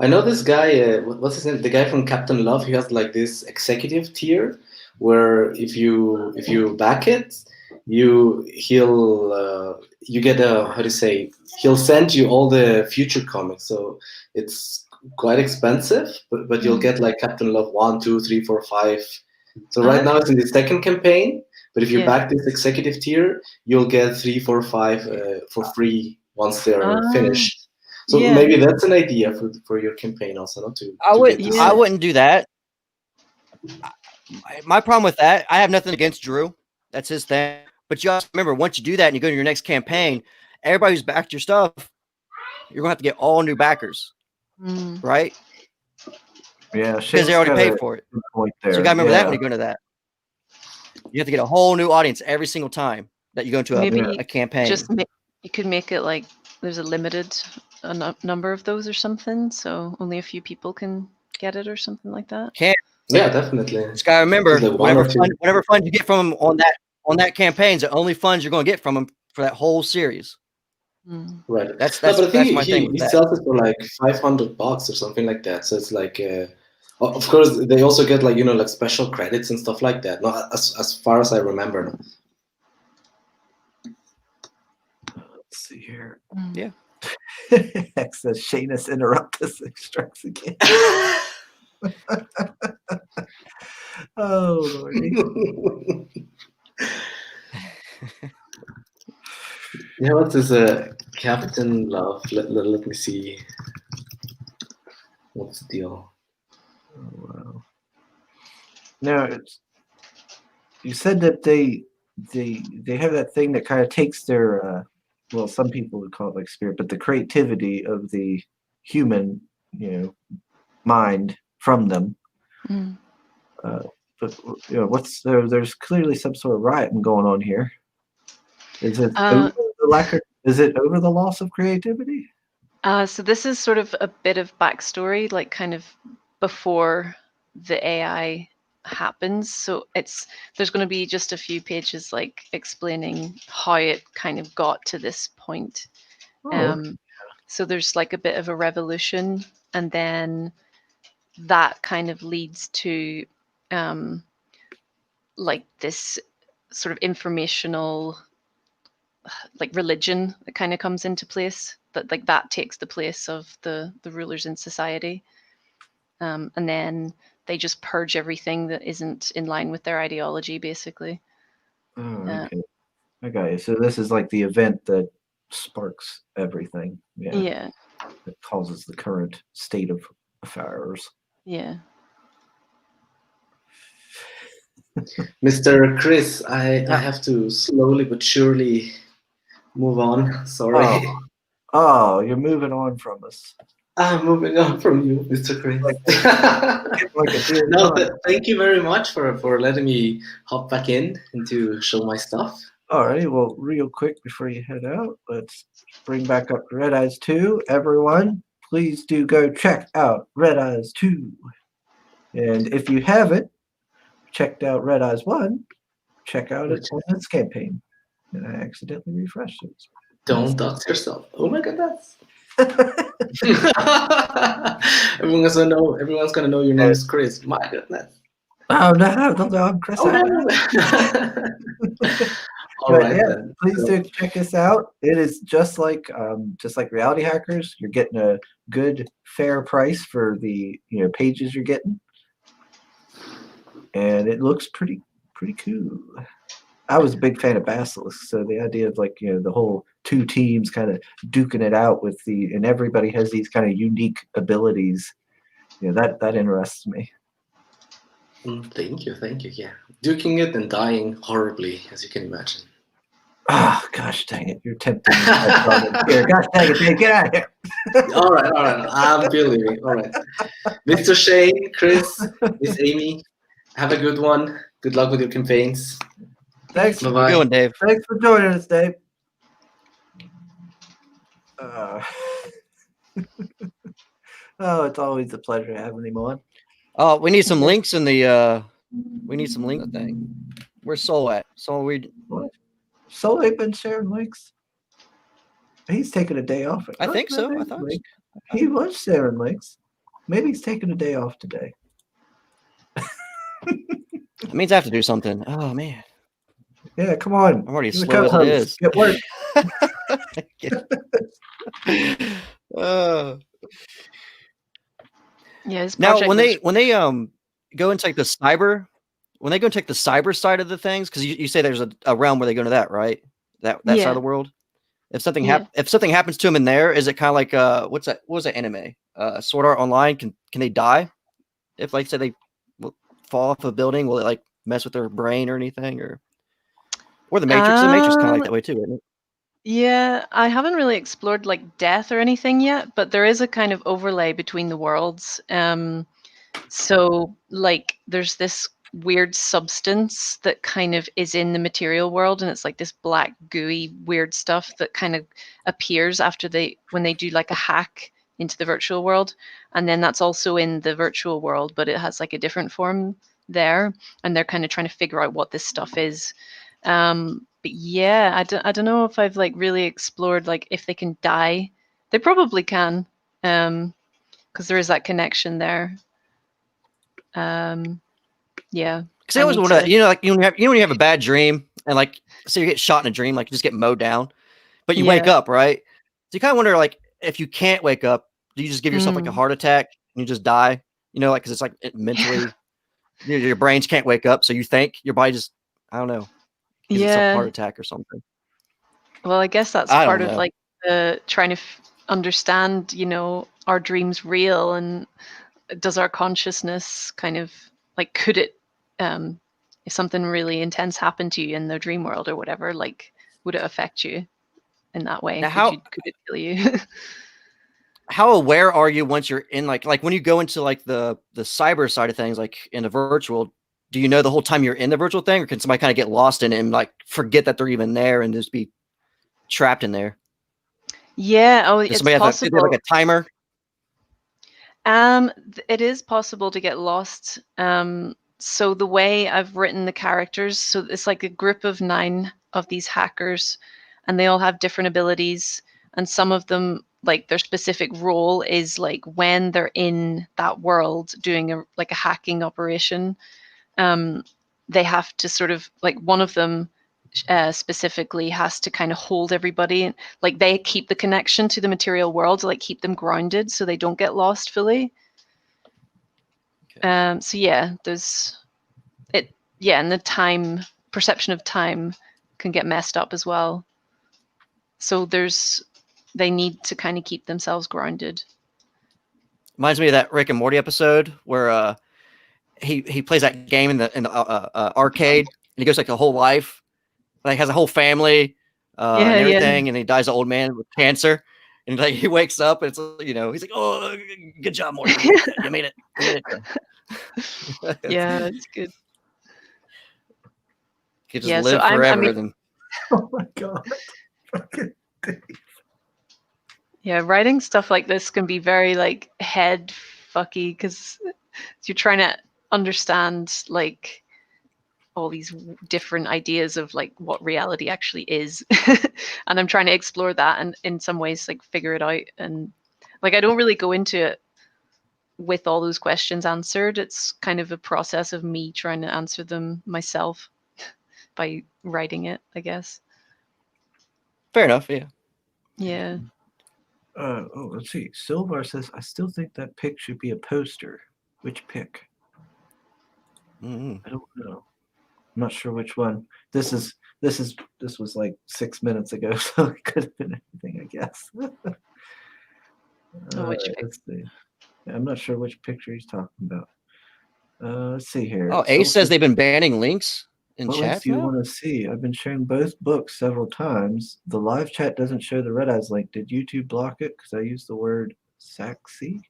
D: I know this guy. What's his name? The guy from Captain Love. He has like this executive tier where if you back it, you get a how to say, he'll send you all the future comics. So it's quite expensive, but you'll get like Captain Love 1, 2, 3, 4, 5. So right now it's in the second campaign. But if you
B: Yeah.
D: back this executive tier, you'll get 3, 4, 5 for free once they're
B: Ah,
D: finished. So
B: yeah.
D: maybe that's an idea for your campaign also, not to.
E: I
D: to
E: would.
D: get this-
E: I wouldn't do that. My problem with that, I have nothing against Drew. That's his thing. But you also remember, once you do that and you go to your next campaign, everybody who's backed your stuff, you're gonna have to get all new backers,
B: Mm.
E: right?
C: Yeah,
E: Because they already paid for it.
C: point there.
E: So you gotta remember that
C: Yeah.
E: when you go into that. You have to get a whole new audience every single time that you go into
B: Maybe
E: a campaign.
B: just you could make it like there's a limited number of those or something, so only a few people can get it or something like that.
D: Yeah, definitely.
E: Just gotta remember,
D: Just like one or two.
E: whatever funds you get from them on that campaign is the only funds you're gonna get from them for that whole series.
B: Mm.
D: Right.
E: That's
D: No, but I think
E: my thing with
D: he
E: that.
D: sells it for like $500 or something like that. So it's like, of course, they also get like like special credits and stuff like that. Not as far as I remember.
C: Let's see here.
B: Mm.
E: Yeah.
C: X says Shanus interrupt us and strikes again. Oh lordy.
D: Yeah, what is Captain Love? Let me see. What's the deal?
C: Oh, wow. Now it's, you said that they have that thing that kind of takes their well, some people would call it like spirit, but the creativity of the human, mind from them.
B: Mm.
C: But what's there's clearly some sort of rioting going on here. Is it over the loss of creativity?
B: So this is sort of a bit of backstory, like kind of before the AI happens. So there's going to be just a few pages like explaining how it kind of got to this point. So there's like a bit of a revolution, and then that kind of leads to like this sort of informational like religion that kind of comes into place, that takes the place of the rulers in society, and then they just purge everything that isn't in line with their ideology, basically.
C: Oh, okay. So this is like the event that sparks everything.
B: Yeah.
C: That causes the current state of affairs.
B: Yeah.
D: Mr. Chris, I have to slowly but surely move on. Sorry.
C: Oh, you're moving on from us.
D: I'm moving on from you, Mr. Chris. Thank you very much for letting me hop back in and to show my stuff.
C: All right. Well, real quick before you head out, let's bring back up Red Eyes 2. Everyone, please do go check out Red Eyes 2. And if you haven't checked out Red Eyes 1, check out it on its campaign. And I accidentally refreshed it.
D: Don't dox yourself. Oh my goodness. Everyone's gonna know your name is Chris. My goodness.
C: Oh no, I'm Chris.
D: Oh, no. All
C: But
D: right
C: yeah,
D: then.
C: please do check us out. It is just like Reality Hackers. You're getting a good, fair price for the pages you're getting, and it looks pretty cool. I was a big fan of Basilisk, so the idea of the whole two teams kind of duking it out and everybody has these kind of unique abilities. That interests me.
D: Thank you. Yeah, duking it and dying horribly, as you can imagine.
C: Oh gosh, dang it! You're tempting me. Here, gosh, dang it, Dave, get out of here.
D: All right. I'm believing. All right, Mr. Shane, Chris, Miss Amy, have a good one. Good luck with your campaigns.
C: Thanks.
E: How you
D: Bye-bye.
E: doing, Dave?
C: Thanks for joining us, Dave. Oh, it's always a pleasure having him on.
E: Oh, we need some links in the. We need some link thing. Where's Soul at? Soul,
C: What? Soul ain't been sharing links. He's taking a day off.
E: I think so. I
C: Link.
E: thought
C: He was sharing links. Maybe he's taking a day off today.
E: it means I have to do something. Oh man,
C: Yeah, come on.
E: I'm already
C: You're the
E: slow as it
C: co-host.
E: is.
C: Get work.
B: Yeah, his
E: Now,
B: project
E: when
B: was-
E: they go into like the cyber, when they go and take the cyber side of the things, because you say there's a realm where they go into that, right? That side
B: Yeah.
E: of the world. If something
B: Yeah.
E: if something happens to them in there, is it kind of like what's that? What was that anime? Sword Art Online. Can they die? If like say they fall off a building, will it like mess with their brain or anything, or the Matrix? The Matrix kind of like that way too, isn't it?
B: Yeah, I haven't really explored like death or anything yet, but there is a kind of overlay between the worlds. So like there's this weird substance that kind of is in the material world, and it's like this black gooey weird stuff that kind of appears after when they do like a hack into the virtual world, and then that's also in the virtual world, but it has like a different form there, and they're kind of trying to figure out what this stuff is. But yeah, I don't know if I've like really explored like if they can die. They probably can, because there is that connection there. Yeah.
E: Because I always
B: need
E: wonder,
B: to-
E: like when you have a bad dream and like say you get shot in a dream, like you just get mowed down, but you wake
B: Yeah.
E: up, right? So you kind of wonder, like, if you can't wake up, do you just give yourself like a heart attack and you just die? Like because it's like mentally, your brains can't wake up, so you think your body just, I don't know, gives itself a heart
B: Yeah.
E: attack or something.
B: Well, I guess that's
E: I don't
B: part of
E: know.
B: like the trying to understand, are dreams real, and does our consciousness kind of like could it if something really intense happened to you in the dream world or whatever, like would it affect you in that way?
E: Now,
B: Could it kill you?
E: How aware are you once you're in like when you go into like the cyber side of things, like in the virtual? Do you know the whole time you're in the virtual thing, or can somebody kind of get lost in it and like forget that they're even there and just be trapped in there?
B: Yeah. Oh,
E: Does
B: it's
E: somebody have
B: possible.
E: like a timer?
B: It is possible to get lost. So the way I've written the characters, so it's like a group of 9 of these hackers, and they all have different abilities, and some of them, like their specific role is like when they're in that world doing a hacking operation, they have to sort of like one of them specifically has to kind of hold everybody, like they keep the connection to the material world, like keep them grounded so they don't get lost fully. So yeah, there's it. Yeah, and the time perception of time can get messed up as well. So they need to kind of keep themselves grounded.
E: Reminds me of that Rick and Morty episode where he plays that game in the arcade, and he goes like a whole life, like has a whole family and everything, and he dies an old man with cancer, and like he wakes up and it's he's like, oh, good job, Morty, you made it.
B: Yeah, it's good.
E: You just
B: Yeah, so
E: live
B: I
E: forever.
B: mean-
E: Then
C: Oh my god. Fucking Dave.
B: Yeah, writing stuff like this can be very like head fucky because you're trying to understand like all these different ideas of like what reality actually is. And I'm trying to explore that and in some ways like figure it out. And like I don't really go into it with all those questions answered. It's kind of a process of me trying to answer them myself by writing it, I guess.
E: Fair enough. Yeah.
B: Yeah.
C: Let's see. Silvar says, I still think that pic should be a poster. Which pic?
E: Mhm.
C: I don't know. I'm not sure which one. This was like 6 minutes ago, so it could have been anything, I guess.
B: Oh, which pic?
C: Let's see. Yeah, I'm not sure which picture he's talking about. Let's see here.
E: Oh, Ace says they've been banning links in
C: What links
E: chat
C: do you
E: now.
C: want to see? I've been sharing both books several times. The live chat doesn't show the Red Eyes link. Did YouTube block it? Because I used the word sexy.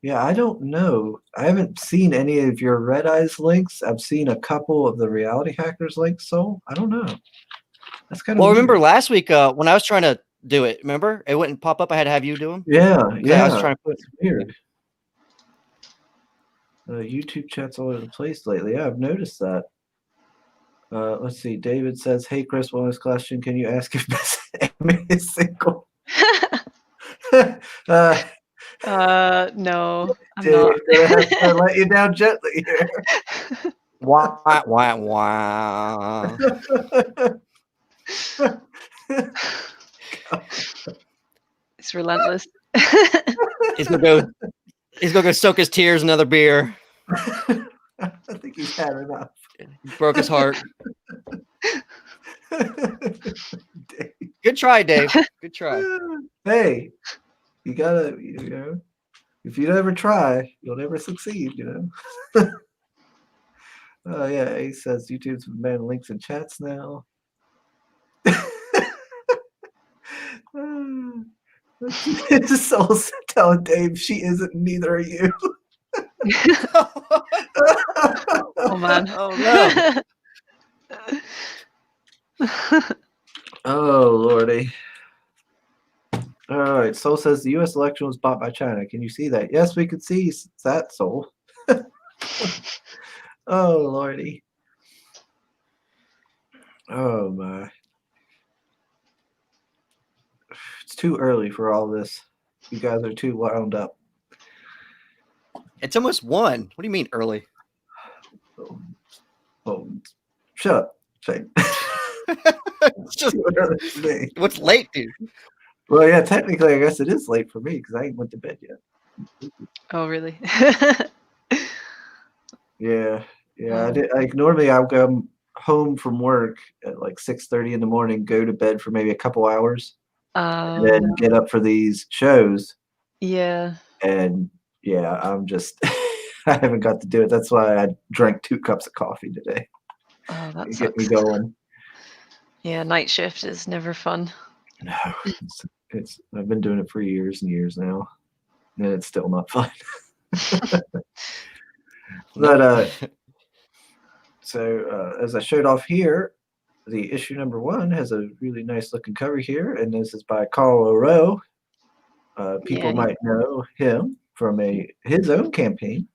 C: Yeah, I don't know. I haven't seen any of your Red Eyes links. I've seen a couple of the Reality Hackers links, so I don't know. That's kind of
E: Well,
C: weird.
E: remember last week when I was trying to do it, remember? It wouldn't pop up. I had to have you do them.
C: Yeah,
E: I
C: yeah.
E: was trying to put
C: It's weird. YouTube chat's all over the place lately. Yeah, I've noticed that. Let's see. David says, "Hey Chris, one last question. Can you ask if Miss Amy is single?"
B: No, I'm
C: Dave,
B: not.
C: gonna have to let you down gently here.
E: wah wah wah.
B: It's relentless.
E: He's gonna go soak his tears in another beer.
C: I think he's had enough.
E: Broke his heart.
C: Dave.
E: Good try, Dave. Good try.
C: Hey, you gotta, if you never try, you'll never succeed, Oh yeah, Ace says YouTube's banning links in chats now. Soul's telling Dave she isn't, neither are you.
B: Oh man.
E: Oh no.
C: Oh lordy. All right, Soul says the U.S. election was bought by China. Can you see that? Yes, we can see that, Soul. Oh lordy. Oh my. It's too early for all this. You guys are too wound up.
E: It's almost 1. What do you mean early?
C: Oh, shut up, Shane.
E: It's just
C: Too early for me.
E: what's late, dude.
C: Well, yeah, technically, I guess it is late for me because I ain't went to bed yet.
B: Oh really?
C: Yeah, I did. Like normally, I'll come home from work at like 6:30 in the morning, go to bed for maybe a couple hours, and then get up for these shows.
B: Yeah.
C: And yeah, I'm just I haven't got to do it. That's why I drank 2 cups of coffee today
B: Oh, that
C: to get me
B: sucks.
C: going.
B: Yeah, night shift is never fun.
C: No, it's I've been doing it for years and years now, and it's still not fun. But so as I showed off here, the issue number 1 has a really nice looking cover here, and this is by Carl O'Rowe. People
B: Yeah,
C: might know him from his own campaign.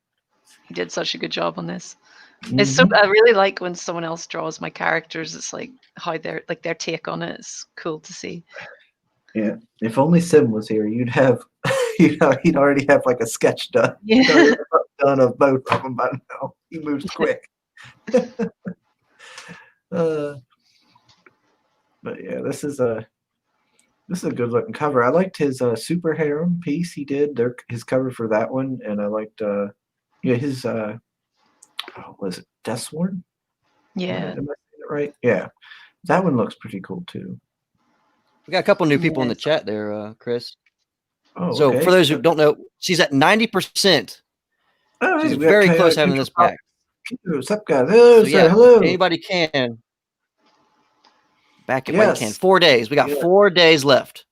B: he did such a good job on this. It's so I really like when someone else draws my characters. It's like how their take on it is cool to see.
C: Yeah, if only Sim was here, you'd have, he'd already have like a sketch done.
B: Yeah.
C: Done of both of them by now. He moves quick. But yeah, this is a good looking cover. I liked his Super Harem piece he did. His cover for that one, and I liked his was it Deathsworn?
B: Yeah.
C: Am I saying it right? Yeah, that one looks pretty cool too.
E: We got a couple new people in
B: Yeah.
E: the chat there, Chris.
C: Oh,
E: So
C: okay.
E: for those who don't know, she's at 90%.
C: All right,
E: She's
C: we got
E: very
C: Kaya
E: close to having this
C: Control
E: back.
C: What's up, guys? Oh,
E: So yeah,
C: hello.
E: anybody can. Back it when you can.
C: Yes.
E: 4 days. We got
C: Yeah.
E: 4 days left.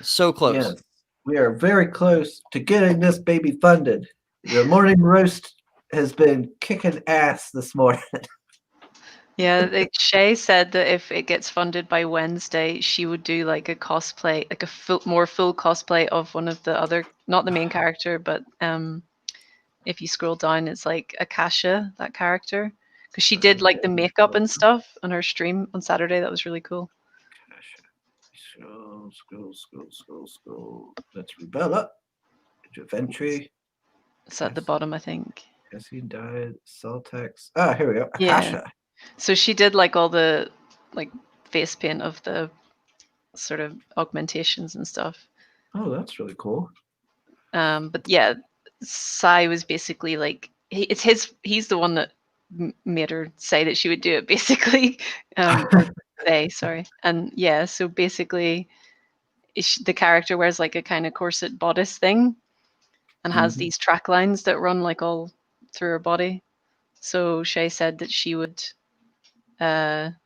E: So close.
C: Yes, we are very close to getting this baby funded. The morning roast has been kicking ass this morning.
B: Yeah, like Shay said that if it gets funded by Wednesday, she would do like a cosplay, like a more full cosplay of one of the other, not the main character, but if you scroll down, it's like Akasha, that character, because she did like the makeup and stuff on her stream on Saturday. That was really cool.
C: Scroll. That's Rubella. Javentry.
B: It's at the
C: Yes.
B: bottom, I think.
C: Cassie died. Celtex. Ah, here we go.
B: Yeah.
C: Akasha.
B: So she did like all the like face paint of the sort of augmentations and stuff.
C: Oh, that's really cool.
B: But yeah, Sai was basically like he's the one that made her say that she would do it basically. Or say, sorry. And yeah, so basically the character wears like a kind of corset bodice thing and has
C: Mhm.
B: these track lines that run like all through her body. So Shay said that she would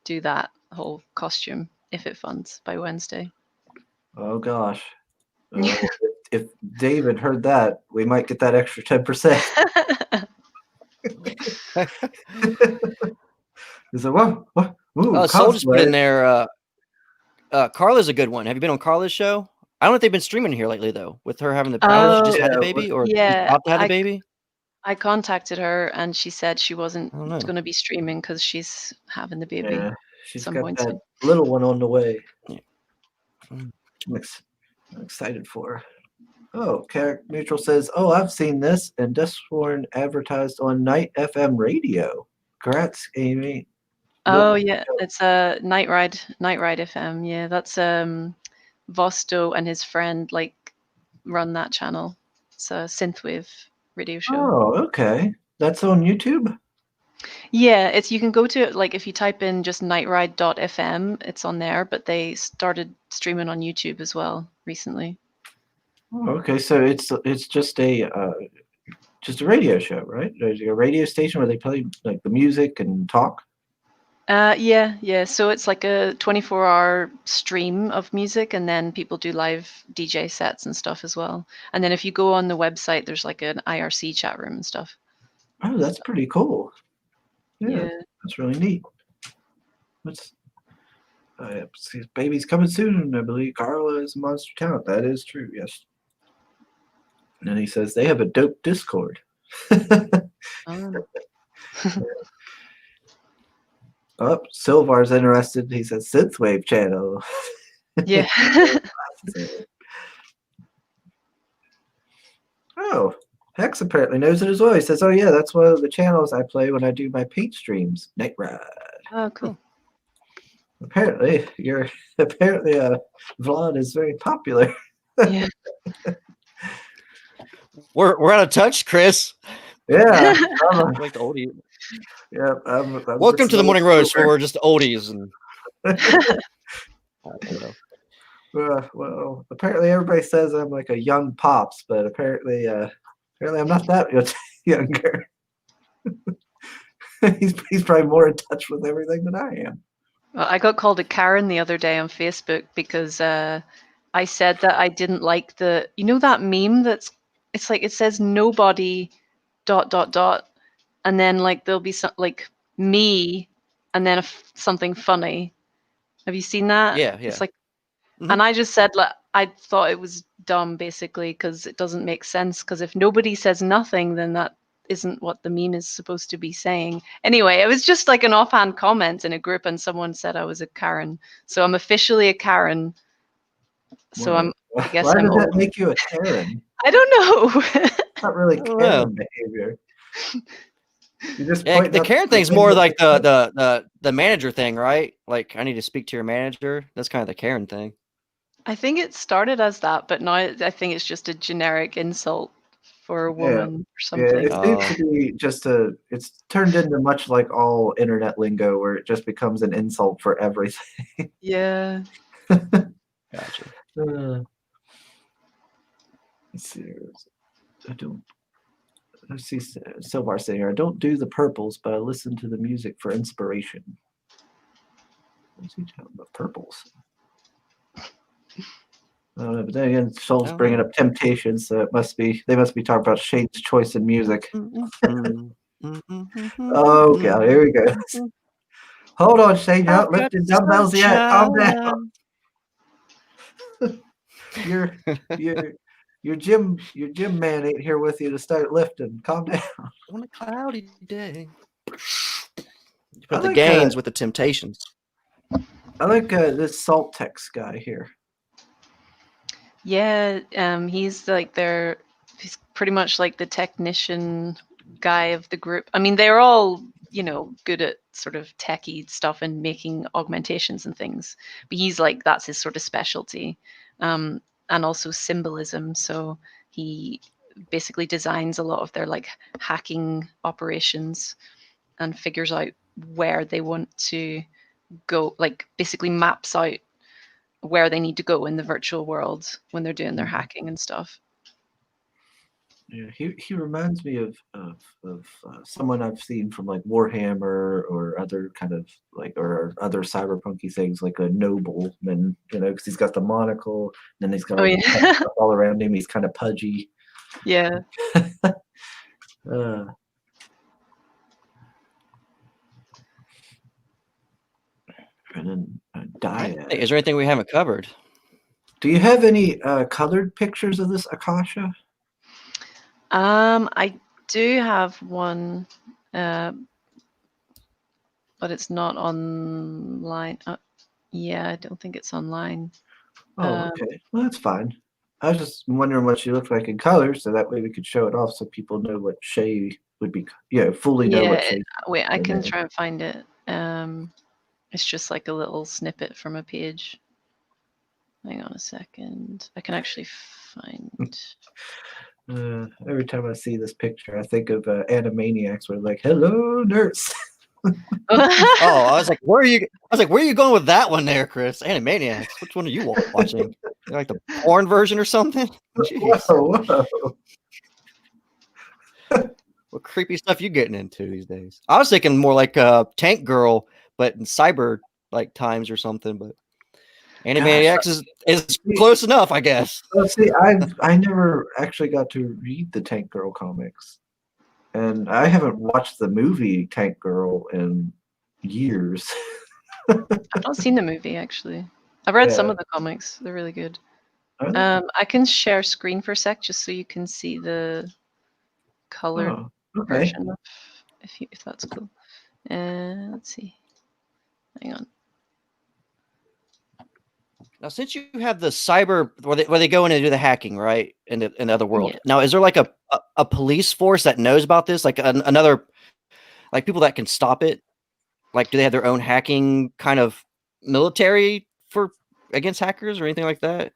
B: do that whole costume if it funds by Wednesday.
C: Oh gosh. Oh, if David heard that, we might get that extra 10%. Is it what? Ooh,
E: Soul just put in
C: cosplay.
E: there. Carla's a good one. Have you been on Carla's show? I don't know if they've been streaming here lately though. With her having the powers, she just had the
C: Yeah,
E: baby, or
B: yeah,
E: about to have the baby.
B: I contacted her and she said she wasn't
E: I don't know.
B: going to be streaming because she's having the baby.
C: Yeah, she's
B: some
C: got
B: point
C: that
B: soon.
C: little one on the way.
E: Yeah.
C: I'm excited for her. Oh, Carrick Neutral says, "Oh, I've seen this and Deathsworn advertised on Night FM radio." Congrats, Amy.
B: Oh
C: What-
B: yeah, it's a Night Ride FM. Yeah, that's Vosto and his friend like run that channel. It's a synthwave radio show.
C: Oh, okay. That's on YouTube.
B: Yeah, it's you can go to it like if you type in just nightride.fm, it's on there, but they started streaming on YouTube as well recently.
C: Oh, okay, so it's just a radio show, right? There's a radio station where they play like the music and talk.
B: Yeah. So it's like a 24-hour stream of music, and then people do live DJ sets and stuff as well. And then if you go on the website, there's like an IRC chat room and stuff.
C: Oh, that's pretty cool. Yeah, that's really neat. What's baby's coming soon? I believe Carla is a monster talent. That is true. Yes. And then he says they have a dope Discord.
B: Um,
C: Oh, Silvar's interested. He says Synthwave channel.
B: yeah.
C: Oh, Hex apparently knows it as well. He says, "Oh yeah, that's one of the channels I play when I do my paint streams. Night Ride."
B: Oh, cool.
C: Apparently, Vlad is very popular.
B: Yeah.
E: We're out of touch, Chris.
C: Yeah.
E: Like the oldie.
C: Yeah.
E: Welcome
C: just
E: to the
C: an
E: Morning
C: old
E: Roast, where
C: schooler.
E: we're just oldies and. I don't know.
C: Well, apparently everybody says I'm like a young pops, but apparently I'm not that much younger. he's probably more in touch with everything than I am.
B: Well, I got called a Karen the other day on Facebook because I said that I didn't like that meme it's like it says nobody ... and then like there'll be some like me and then something funny. Have you seen that?
E: Yeah.
B: It's like,
E: Mhm.
B: and I just said like I thought it was dumb basically because it doesn't make sense because if nobody says nothing, then that isn't what the meme is supposed to be saying. Anyway, it was just like an offhand comment in a group and someone said I was a Karen. So I'm officially a Karen. So I guess
C: Why
B: I'm
C: does that
B: old.
C: make you a Karen?
B: I don't know.
C: It's not really
E: don't
C: Karen
E: know.
C: behavior. You just
E: Yeah,
C: point
E: the
C: out
E: Karen thing's
C: thing
E: more
C: that-
E: like the manager thing, right? Like I need to speak to your manager. That's kind of the Karen thing.
B: I think it started as that, but now I think it's just a generic insult for a woman or
C: Yeah,
B: something.
C: it seems to be it's turned into much like all internet lingo where it just becomes an insult for everything.
B: Yeah.
E: Gotcha.
C: Let's see. Let's see. Silvar saying here, I don't do the purples, but I listen to the music for inspiration. What's he talking about? Purples. I don't know, but then again, Soul's bringing up Temptation, so they must be talking about Shane's choice in music. Oh god, here we go. Hold on, Shane, you're not lifting dumbbells yet. Calm down. Your gym man ain't here with you to start lifting. Calm down.
E: On a cloudy day. You put the
C: like,
E: gains with the temptations.
C: I like this Salt Text guy here.
B: Yeah, he's like he's pretty much like the technician guy of the group. I mean, they're all, good at sort of techie stuff and making augmentations and things. But he's like, that's his sort of specialty. And also symbolism. So he basically designs a lot of their like hacking operations and figures out where they want to go, like basically maps out where they need to go in the virtual world when they're doing their hacking and stuff.
C: Yeah, he reminds me of someone I've seen from like Warhammer or other kind of like or other cyberpunky things like a nobleman, because he's got the monocle, and then he's got
B: Oh,
C: all, the
B: yeah.
C: stuff all around him. He's kind of pudgy.
B: Yeah.
C: Uh, and then Dyad.
E: Hey, is there anything we haven't covered?
C: Do you have any colored pictures of this Akasha?
B: I do have one, but it's not online. Yeah, I don't think it's online.
C: Oh, okay. Well, that's fine. I was just wondering what she looked like in color, so that way we could show it off so people know what Shay would be. Fully know what
B: Yeah,
C: Shay.
B: wait, I can
C: Yeah.
B: try and find it. It's just like a little snippet from a page. Hang on a second. I can actually find.
C: Every time I see this picture, I think of Animaniacs, where like, "Hello, nurse."
E: Oh, I was like, where are you going with that one there, Chris? Animaniacs. Which one are you watching? Like the porn version or something? Jeez.
C: Whoa.
E: What creepy stuff you getting into these days? I was thinking more like Tank Girl, but in cyber like times or something. But Animaniacs is close enough, I guess.
C: Well, see, I never actually got to read the Tank Girl comics, and I haven't watched the movie Tank Girl in years.
B: I've not seen the movie actually. I've read some
C: Yeah.
B: of the comics. They're really good.
C: Are they?
B: I can share screen for a sec just so you can see the colored
C: Oh, okay.
B: version of, if that's cool. Let's see. Hang on.
E: Now, since you have the cyber where they go in and do the hacking, right, in the other world.
B: Yeah.
E: Now, is there like a police force that knows about this, like another, like people that can stop it? Like, do they have their own hacking kind of military against hackers or anything like that?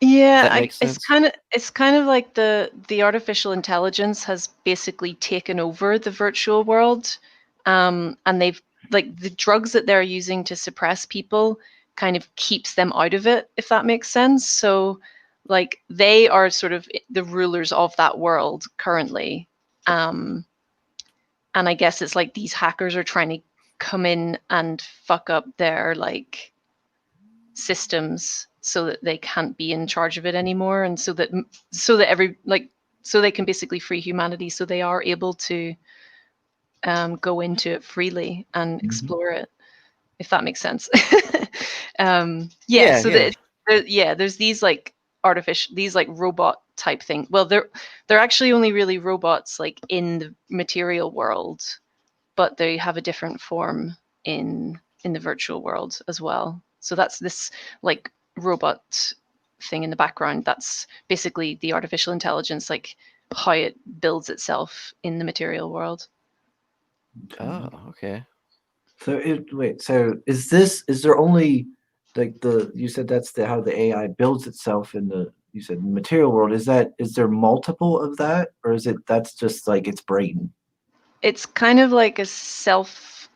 B: Yeah,
E: That makes
B: it's
E: sense.
B: kind of like the artificial intelligence has basically taken over the virtual world, and they've like the drugs that they're using to suppress people kind of keeps them out of it, if that makes sense. So, like they are sort of the rulers of that world currently, and I guess it's like these hackers are trying to come in and fuck up their like systems so that they can't be in charge of it anymore, and so that so they can basically free humanity, so they are able to go into it freely and explore it, if that makes sense.
E: Yeah,
B: So there's these like these like robot type thing. Well, they're actually only really robots like in the material world, but they have a different form in the virtual world as well. So that's this like robot thing in the background. That's basically the artificial intelligence, like how it builds itself in the material world.
E: Oh, okay.
C: So is there only like you said that's how the AI builds itself in the material world? Is there multiple of that, or that's just like its brain?
B: It's kind of like a self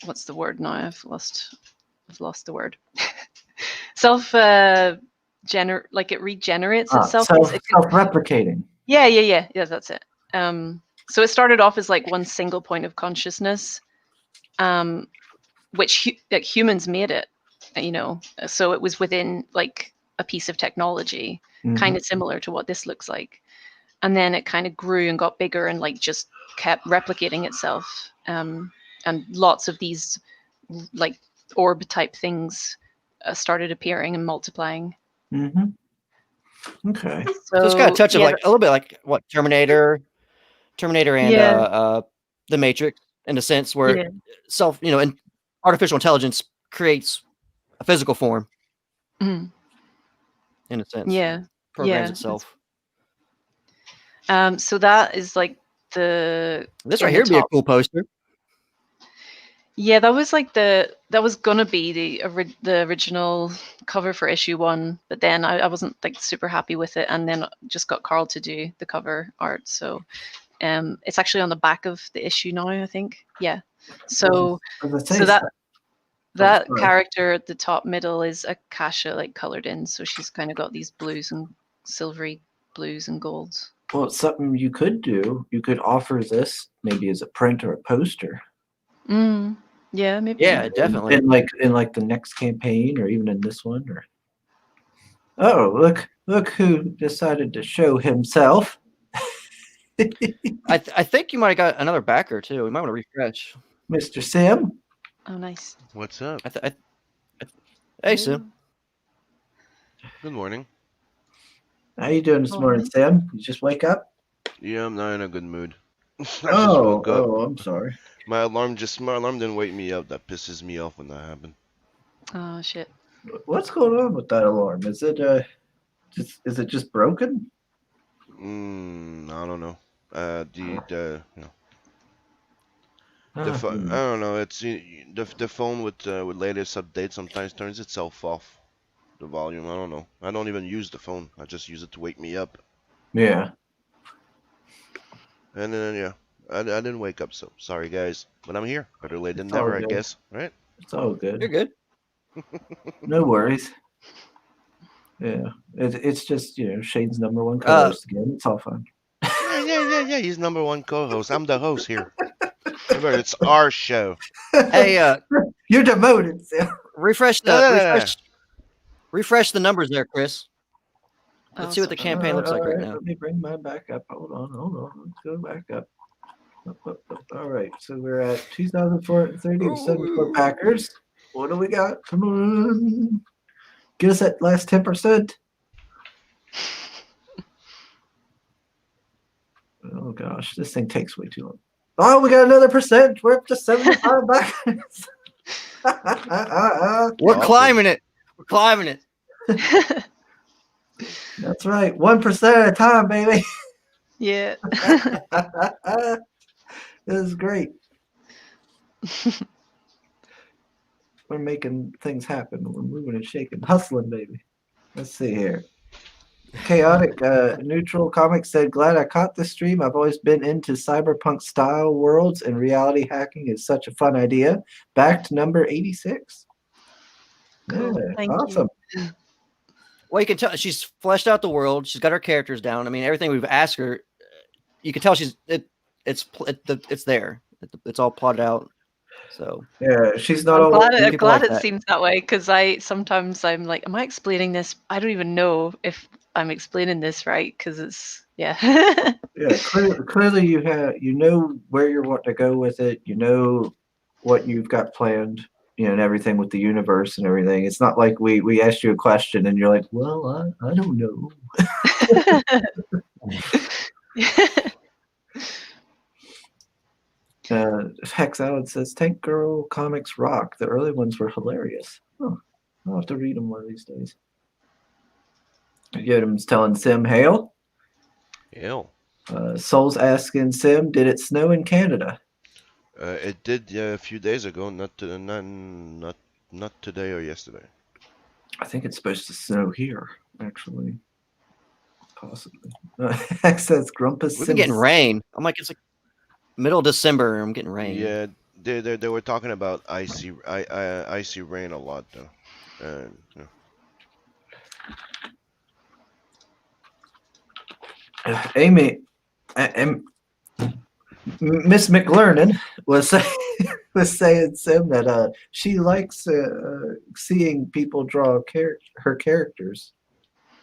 B: what's the word now? I've lost the word. Self like it regenerates itself.
C: Self-replicating.
B: Yeah, that's it. So it started off as like one single point of consciousness, which like humans made it, so it was within like a piece of technology, kind of similar to what this looks like. And then it kind of grew and got bigger and like just kept replicating itself. And lots of these like orb type things started appearing and multiplying.
C: Okay.
E: So it's got a touch of like a little bit like what Terminator and
B: Yeah.
E: the Matrix in a sense where
B: Yeah.
E: and artificial intelligence creates a physical form
B: Mhm.
E: in a sense.
B: Yeah.
E: Programs
B: Yeah.
E: itself.
B: So that is like the
E: This
B: in
E: right
B: the
E: here would be a
B: top.
E: cool poster.
B: Yeah, that was like that was gonna be the original cover for issue 1, but then I wasn't like super happy with it, and then just got Carl to do the cover art. So it's actually on the back of the issue now, I think. Yeah. So
C: As I say,
B: so that
C: sorry.
B: character at the top middle is Akasha like colored in, so she's kind of got these blues and silvery blues and golds.
C: Well, it's something you could do. You could offer this maybe as a print or a poster.
B: Yeah, maybe.
E: Yeah, definitely.
C: In like the next campaign, or even in this one. Or look who decided to show himself.
E: I think you might have got another backer too. We might want to refresh.
C: Mr. Sim.
B: Oh, nice.
G: What's up?
E: Hey, Sim.
G: Good morning.
C: How you doing this
B: Oh,
C: morning,
B: nice.
C: Sim? You just wake up?
G: Yeah, I'm not in a good mood. I just
C: Oh,
G: woke up.
C: I'm sorry.
G: My alarm didn't wake me up. That pisses me off when that happened.
B: Oh shit.
C: What's going on with that alarm? Is it is it just broken?
G: I don't know. I
C: Ah,
G: don't know. It's the phone with latest updates sometimes turns itself off. The volume. I don't know. I don't even use the phone. I just use it to wake me up.
C: yeah.
G: And then yeah, I didn't wake up. So sorry guys, but I'm here. Better late than
C: It's all
G: never, I
C: good.
G: guess. Right?
C: It's all
E: You're
C: good.
E: good.
C: No worries. Yeah. It's just, Shane's number one co-host again. It's all fun.
G: Yeah. He's number one co-host. I'm the host here. Remember, it's our show.
E: Hey,
C: You're demoted, Sim.
E: refresh the numbers there, Chris. Let's see what the
B: Awesome.
E: campaign looks like right
C: Alright,
E: now.
C: Let me bring mine back up. Hold on. Let's go back up. Up. All right, so we're at 2,430 with 74 Packers. What do we got? Come on. Get us that last 10%. Oh gosh, this thing takes way too long. Oh, we got another percent. We're up to 75 Packers.
E: We're
G: Awesome.
E: climbing it. We're climbing it.
C: That's right. 1% at a time, baby.
B: Yeah.
C: This is great. We're making things happen. We're moving and shaking, hustling, baby. Let's see here. Chaotic Neutral Comics said, glad I caught this stream. I've always been into cyberpunk style worlds, and reality hacking is such a fun idea. Back to number 86.
B: Cool.
C: Yeah,
B: Thank
C: awesome.
B: you.
E: Well, you can tell she's fleshed out the world. She's got her characters down. I mean, everything we've asked her, you can tell it's there. It's all plotted out. So
C: Yeah, she's not
B: I'm
C: all
B: glad, I'm
E: people
B: glad
E: like
B: it
E: that.
B: seems that way, because sometimes I'm like, am I explaining this? I don't even know if I'm explaining this right, because it's yeah.
C: Yeah, clearly you know where you want to go with it. You know what you've got planned, and everything with the universe and everything. It's not like we asked you a question and you're like, well, I don't know. Hex Allen says, Tank Girl comics rock. The early ones were hilarious. Oh, I'll have to read them one of these days. Yodam's telling Sim, hail.
G: Ew.
C: Soul's asking Sim, did it snow in Canada?
G: It did a few days ago, not today or yesterday.
C: I think it's supposed to snow here, actually. Possibly. Hex says, Grumpus
E: we've been getting
C: Sims-
E: rain. I'm like, it's like middle of December and I'm getting rain.
G: Yeah, they were talking about icy rain a lot though. Yeah.
C: Amy, Miss McLernan was saying Sim that she likes seeing people draw her characters.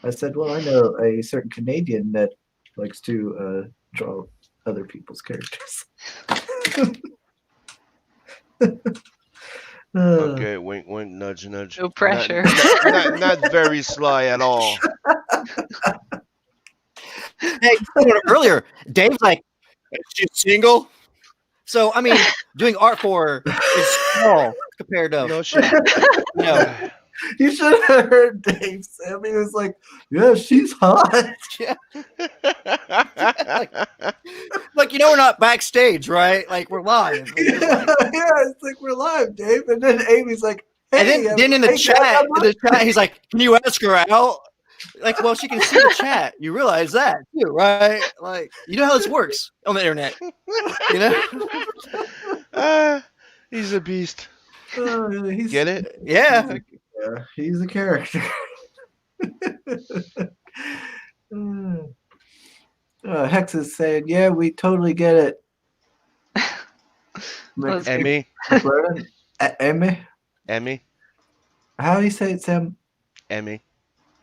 C: I said, well, I know a certain Canadian that likes to draw other people's characters.
G: Okay, wink, wink, nudge, nudge.
B: No pressure.
E: Not
G: very sly at all.
E: Hey, earlier, Dave's like, is she single? So I mean, doing art for her is small compared to
G: No shit.
E: you know.
C: You should have heard Dave Sam. He was like, "Yeah, she's hot."
E: Like we're not backstage, right? Like we're live. Like,
C: Yeah, it's like we're live, Dave. And then Amy's like, "Hey."
E: and then in the chat, he's like, "Can you ask her out?" Like, well, she can see the chat. You realize that too, right? Like, you know how this works on the internet. You know?
G: He's a beast.
C: He's,
G: Get it?
E: Yeah.
C: Yeah, he's a character. Hex is saying, "Yeah, we totally get it."
B: Well,
G: Emmy.
C: Emmy?
G: Emmy.
C: How do you say it, Sam?
G: Emmy.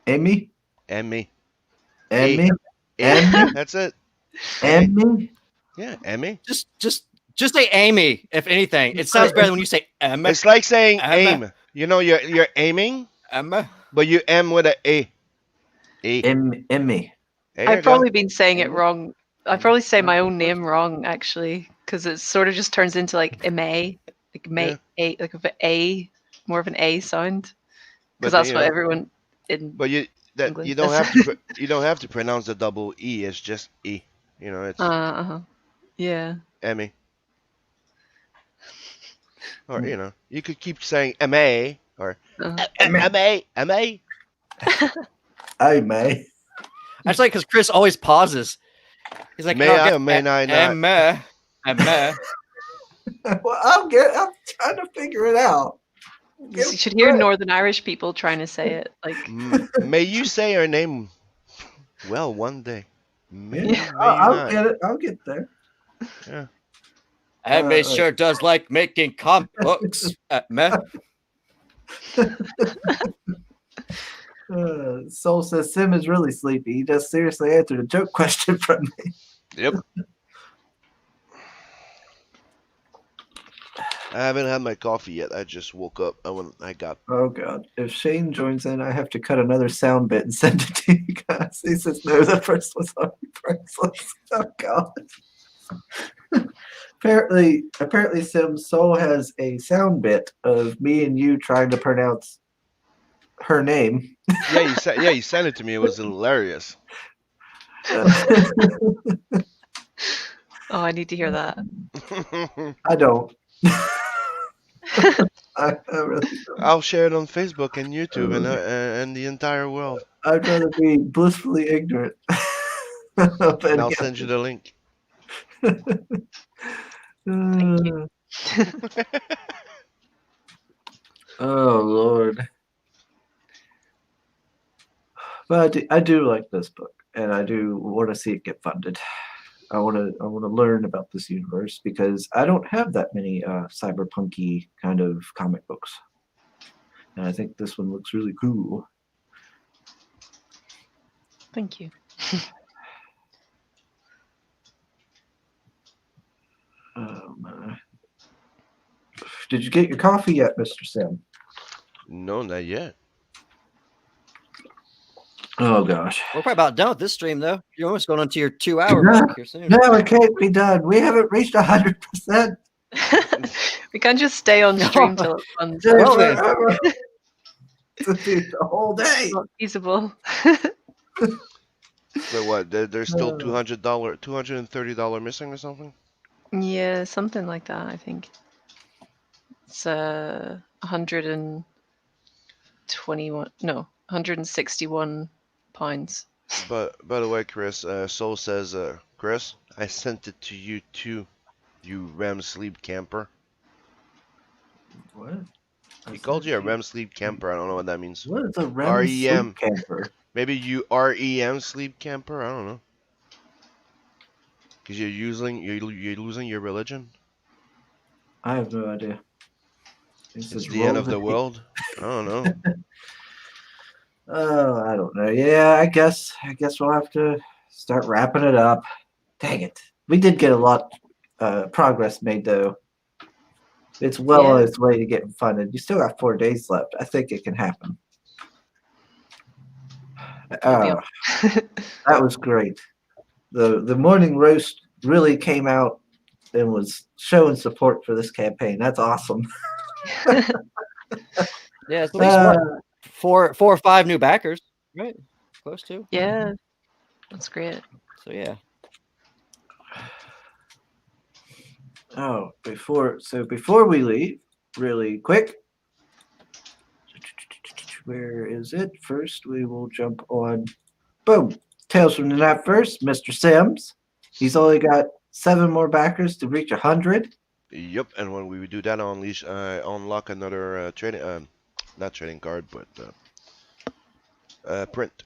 C: Emmy?
G: Emmy.
C: Emmy?
G: Emmy. That's it.
C: Emmy?
G: Yeah, Emmy.
E: Just say Amy, if anything. It sounds better when you say Emma.
G: It's like saying
E: Emma.
G: aim. You know, you're aiming,
E: Emma.
G: but you M with a A. A.
C: Emmy.
G: There you
B: I've
G: go.
B: probably been saying it wrong. I probably say my own name wrong actually, because it sort of just turns into like May, like May,
G: Yeah.
B: like of A, more of an A sound, because
G: But,
B: that's
G: you
B: what
G: know,
B: everyone in.
G: But you
B: English
G: don't
B: says.
G: have to you don't have to pronounce the double E. It's just E. You know, it's
B: Yeah.
G: Emmy. Or you know, you could keep saying M.A. or M.A. M.A.
C: Hey, May.
E: That's like because Chris always pauses. He's like,
G: May I or may I not?
E: Emma. Emma.
C: Well, I'm trying to figure it out.
B: You should hear Northern Irish people trying to say it. Like,
G: May you say her name well one day. May,
C: Yeah,
G: may you
C: I'll
G: not.
C: get it. I'll get there.
G: Yeah.
E: Emma sure does like making comic books. Emma.
C: Soul says Sim is really sleepy. He just seriously answered a joke question from me.
G: Yep. I haven't had my coffee yet. I just woke up. I got.
C: Oh god! If Shane joins in, I have to cut another sound bit and send it to you guys. He says no. The first one's already priceless. Oh god! apparently, Sim Soul has a sound bit of me and you trying to pronounce her name.
G: Yeah, you sent it to me. It was hilarious.
B: oh, I need to hear that.
C: I don't. I really don't.
G: I'll share it on Facebook and YouTube and the entire world.
C: I'd rather be blissfully ignorant. of
G: And
C: any
G: I'll
C: of
G: send you
C: it.
G: the link.
B: Thank you.
C: Oh Lord. But I do like this book, and I do want to see it get funded. I want to learn about this universe because I don't have that many cyberpunky kind of comic books, and I think this one looks really cool.
B: Thank you.
C: Did you get your coffee yet, Mr. Sam?
G: No, not yet.
C: Oh gosh.
E: We're probably about done with this stream, though. You're almost going on to your 2-hour
C: No.
E: mark here soon.
C: No, it can't be done. We haven't reached 100%.
B: we can't just stay on stream till it funds.
E: Well, then.
C: The whole day.
B: It's not feasible.
G: So what? There's still $230 missing or something?
B: Yeah, something like that. I think it's 121. No, 161 pounds.
G: But by the way, Chris, Soul says, Chris, I sent it to you too, you REM sleep camper.
C: What?
G: He called you a REM sleep camper. I don't know what that means.
C: What is a REM
G: REM.
C: sleep camper?
G: Maybe you REM sleep camper. I don't know. Because you're losing your religion.
C: I have no idea.
G: It's the end of the world. I don't know.
C: Oh, I don't know. Yeah, I guess we'll have to start wrapping it up. Dang it. We did get a lot progress made though. It's well on its way to getting funded. You still got 4 days left. I think it can happen. That was great. The morning roast really came out and was showing support for this campaign. That's awesome.
E: Yeah, it's at least what, four or five new backers, right? Close to.
B: Yeah, that's great.
E: So yeah.
C: Oh, before we leave, really quick. Where is it? First, we will jump on. Boom. Tales from the Netverse, Mr. Sims. He's only got 7 more backers to reach 100.
G: Yep, and when we do that, unlock another not trading card, but print.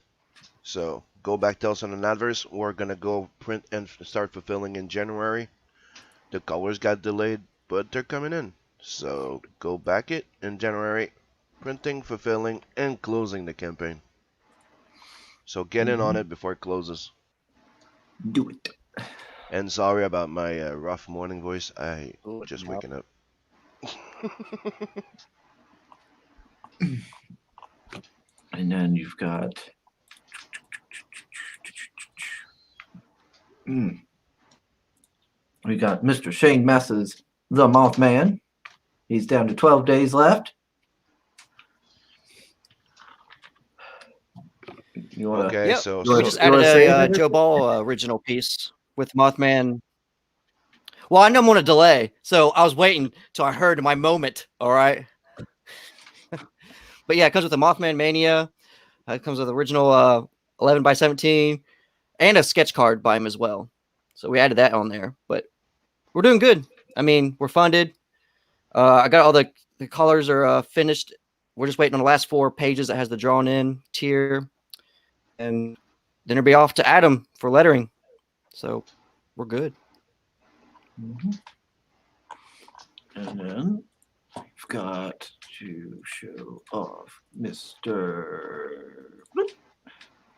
G: So go back, Tales on the Adverse. We're gonna go print and start fulfilling in January. The colors got delayed, but they're coming in. So go back it in January, printing, fulfilling, and closing the campaign. So get in on it before it closes.
C: Do it.
G: And sorry about my rough morning voice. I just waking up.
C: And then you've got. We got Mr. Shane Mess's The Mothman. He's down to 12 days left. You want to?
G: Okay,
E: Yep.
G: so
E: We
C: so-
E: just
C: you wanna
E: added
C: say
E: a
C: anything?
E: Joe Ball original piece with Mothman. Well, I know I'm on a delay, so I was waiting till I heard my moment. All right. But yeah, it comes with the Mothman Mania. It comes with the original 11 by 17 and a sketch card by him as well. So we added that on there. But we're doing good. I mean, we're funded. I got all the colors are finished. We're just waiting on the last 4 pages that has the drawn in tier. And then it'll be off to Adam for lettering. So we're good.
C: Mhm. And then we've got to show off Mr.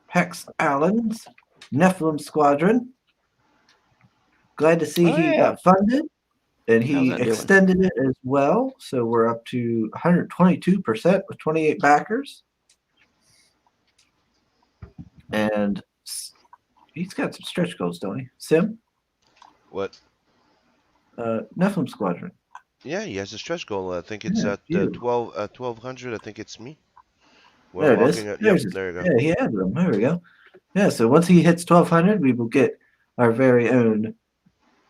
C: Hex Allen's Nephilim Squadron. Glad to see
E: Oh,
C: he
E: yeah.
C: got funded and
E: How's
C: he
E: that doing?
C: extended it as well. So we're up to 122% with 28 backers. And he's got some stretch goals, don't he? Sim?
G: what?
C: Nephilim Squadron.
G: Yeah, he has a stretch goal. I think it's
C: Yeah,
G: at
C: you.
G: 1200. I think it's me.
C: There it is.
G: Yep,
C: There's his-
G: there you go.
C: Yeah, he had them. There we go. Yeah, so once he hits 1200, we will get our very own.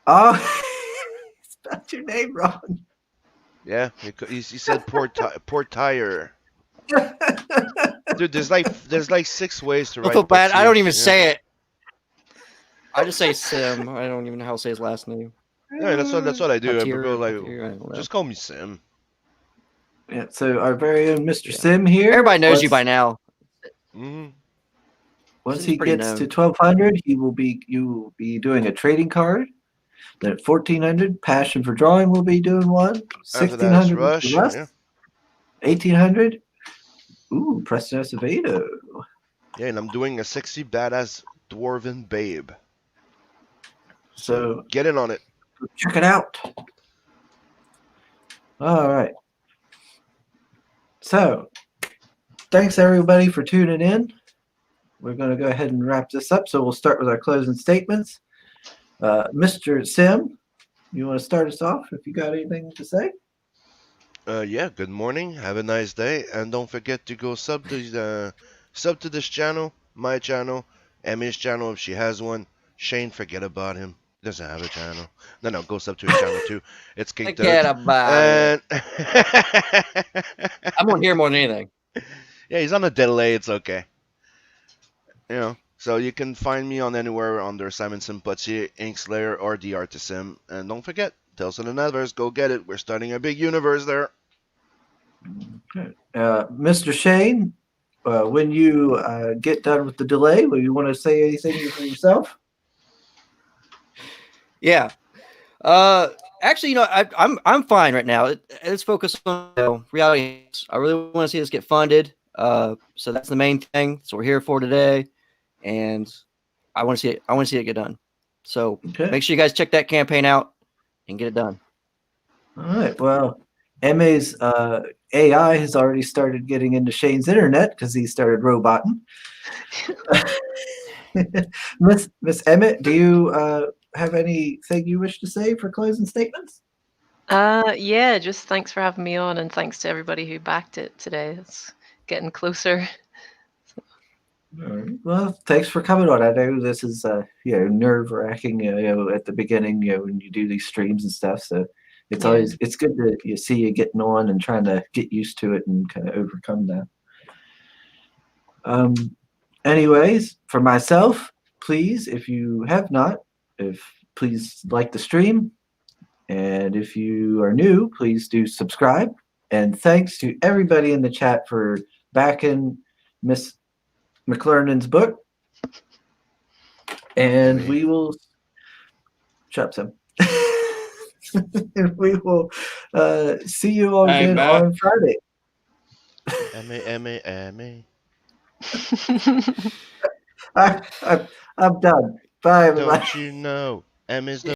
C: Oh, spelled your name wrong.
G: Yeah, he said port tire. Dude, there's like 6 ways to
E: I
G: write.
E: feel bad. I don't even
G: Yeah.
E: say it. I just say Sim. I don't even know how to say his last name.
G: Yeah, that's what I do.
E: Patir,
G: People are like,
E: Patir, I don't know.
G: just call me Sim.
C: Yeah, so our very own Mr.
E: Yeah.
C: Sim here.
E: Everybody knows you
C: once-
E: by now.
G: Hmm.
C: Once
E: Sim's
C: he
E: pretty
C: gets to
E: known.
C: 1200, you will be doing a trading card. Then at 1400, Passion for Drawing will be doing one.
G: After that, it's
C: 1600,
G: Rush.
C: the rest.
G: Yeah.
C: 1800. Ooh, Preston Acevedo.
G: Yeah, and I'm doing a sexy badass dwarven babe.
C: So
G: Get in on it.
C: check it out. All right. So, thanks everybody for tuning in. We're going to go ahead and wrap this up. So, we'll start with our closing statements. Mr. Sim, you want to start us off if you got anything to say?
G: Yeah, good morning. Have a nice day. And don't forget to go sub to this channel, my channel, Emmy's channel if she has one. Shane, forget about him. He doesn't have a channel. No, go sub to his channel too. It's King
E: Forget
G: Turd.
E: about it.
G: And
E: I'm on here more than anything.
G: yeah, he's on a delay. It's okay. You know, so you can find me on anywhere under Simon Simputzi, Inkslayer, or The Artisim. And don't forget, Tales of the Netverse, go get it. We're starting a big universe there.
C: Mr. Shane, when you get done with the delay, will you want to say anything for yourself?
E: Yeah. Actually, you know, I'm fine right now. Let's focus on reality. I really want to see this get funded. So that's the main thing. That's what we're here for today, and I want to see it. I want to see it get done. So
C: Okay.
E: make sure you guys check that campaign out and get it done.
C: All right. Well, MA's AI has already started getting into Shane's internet because he started roboting. Miss Emmett, do you have anything you wish to say for closing statements?
B: Yeah, just thanks for having me on, and thanks to everybody who backed it today. It's getting closer.
C: All right. Well, thanks for coming on. I know this is nerve wracking at the beginning when you do these streams and stuff. So it's
B: Yeah.
C: always it's good to see you getting on and trying to get used to it and kind of overcome that. Anyways, for myself, please, if you have not, please like the stream, and if you are new, please do subscribe. And thanks to everybody in the chat for backing Miss McLernan's book. And we will shut up, Sam. And we will see you all
H: Hey,
C: again
H: Matt.
C: on Friday.
G: M-A.
C: I'm done. Bye, everybody.
G: Don't you know? M is the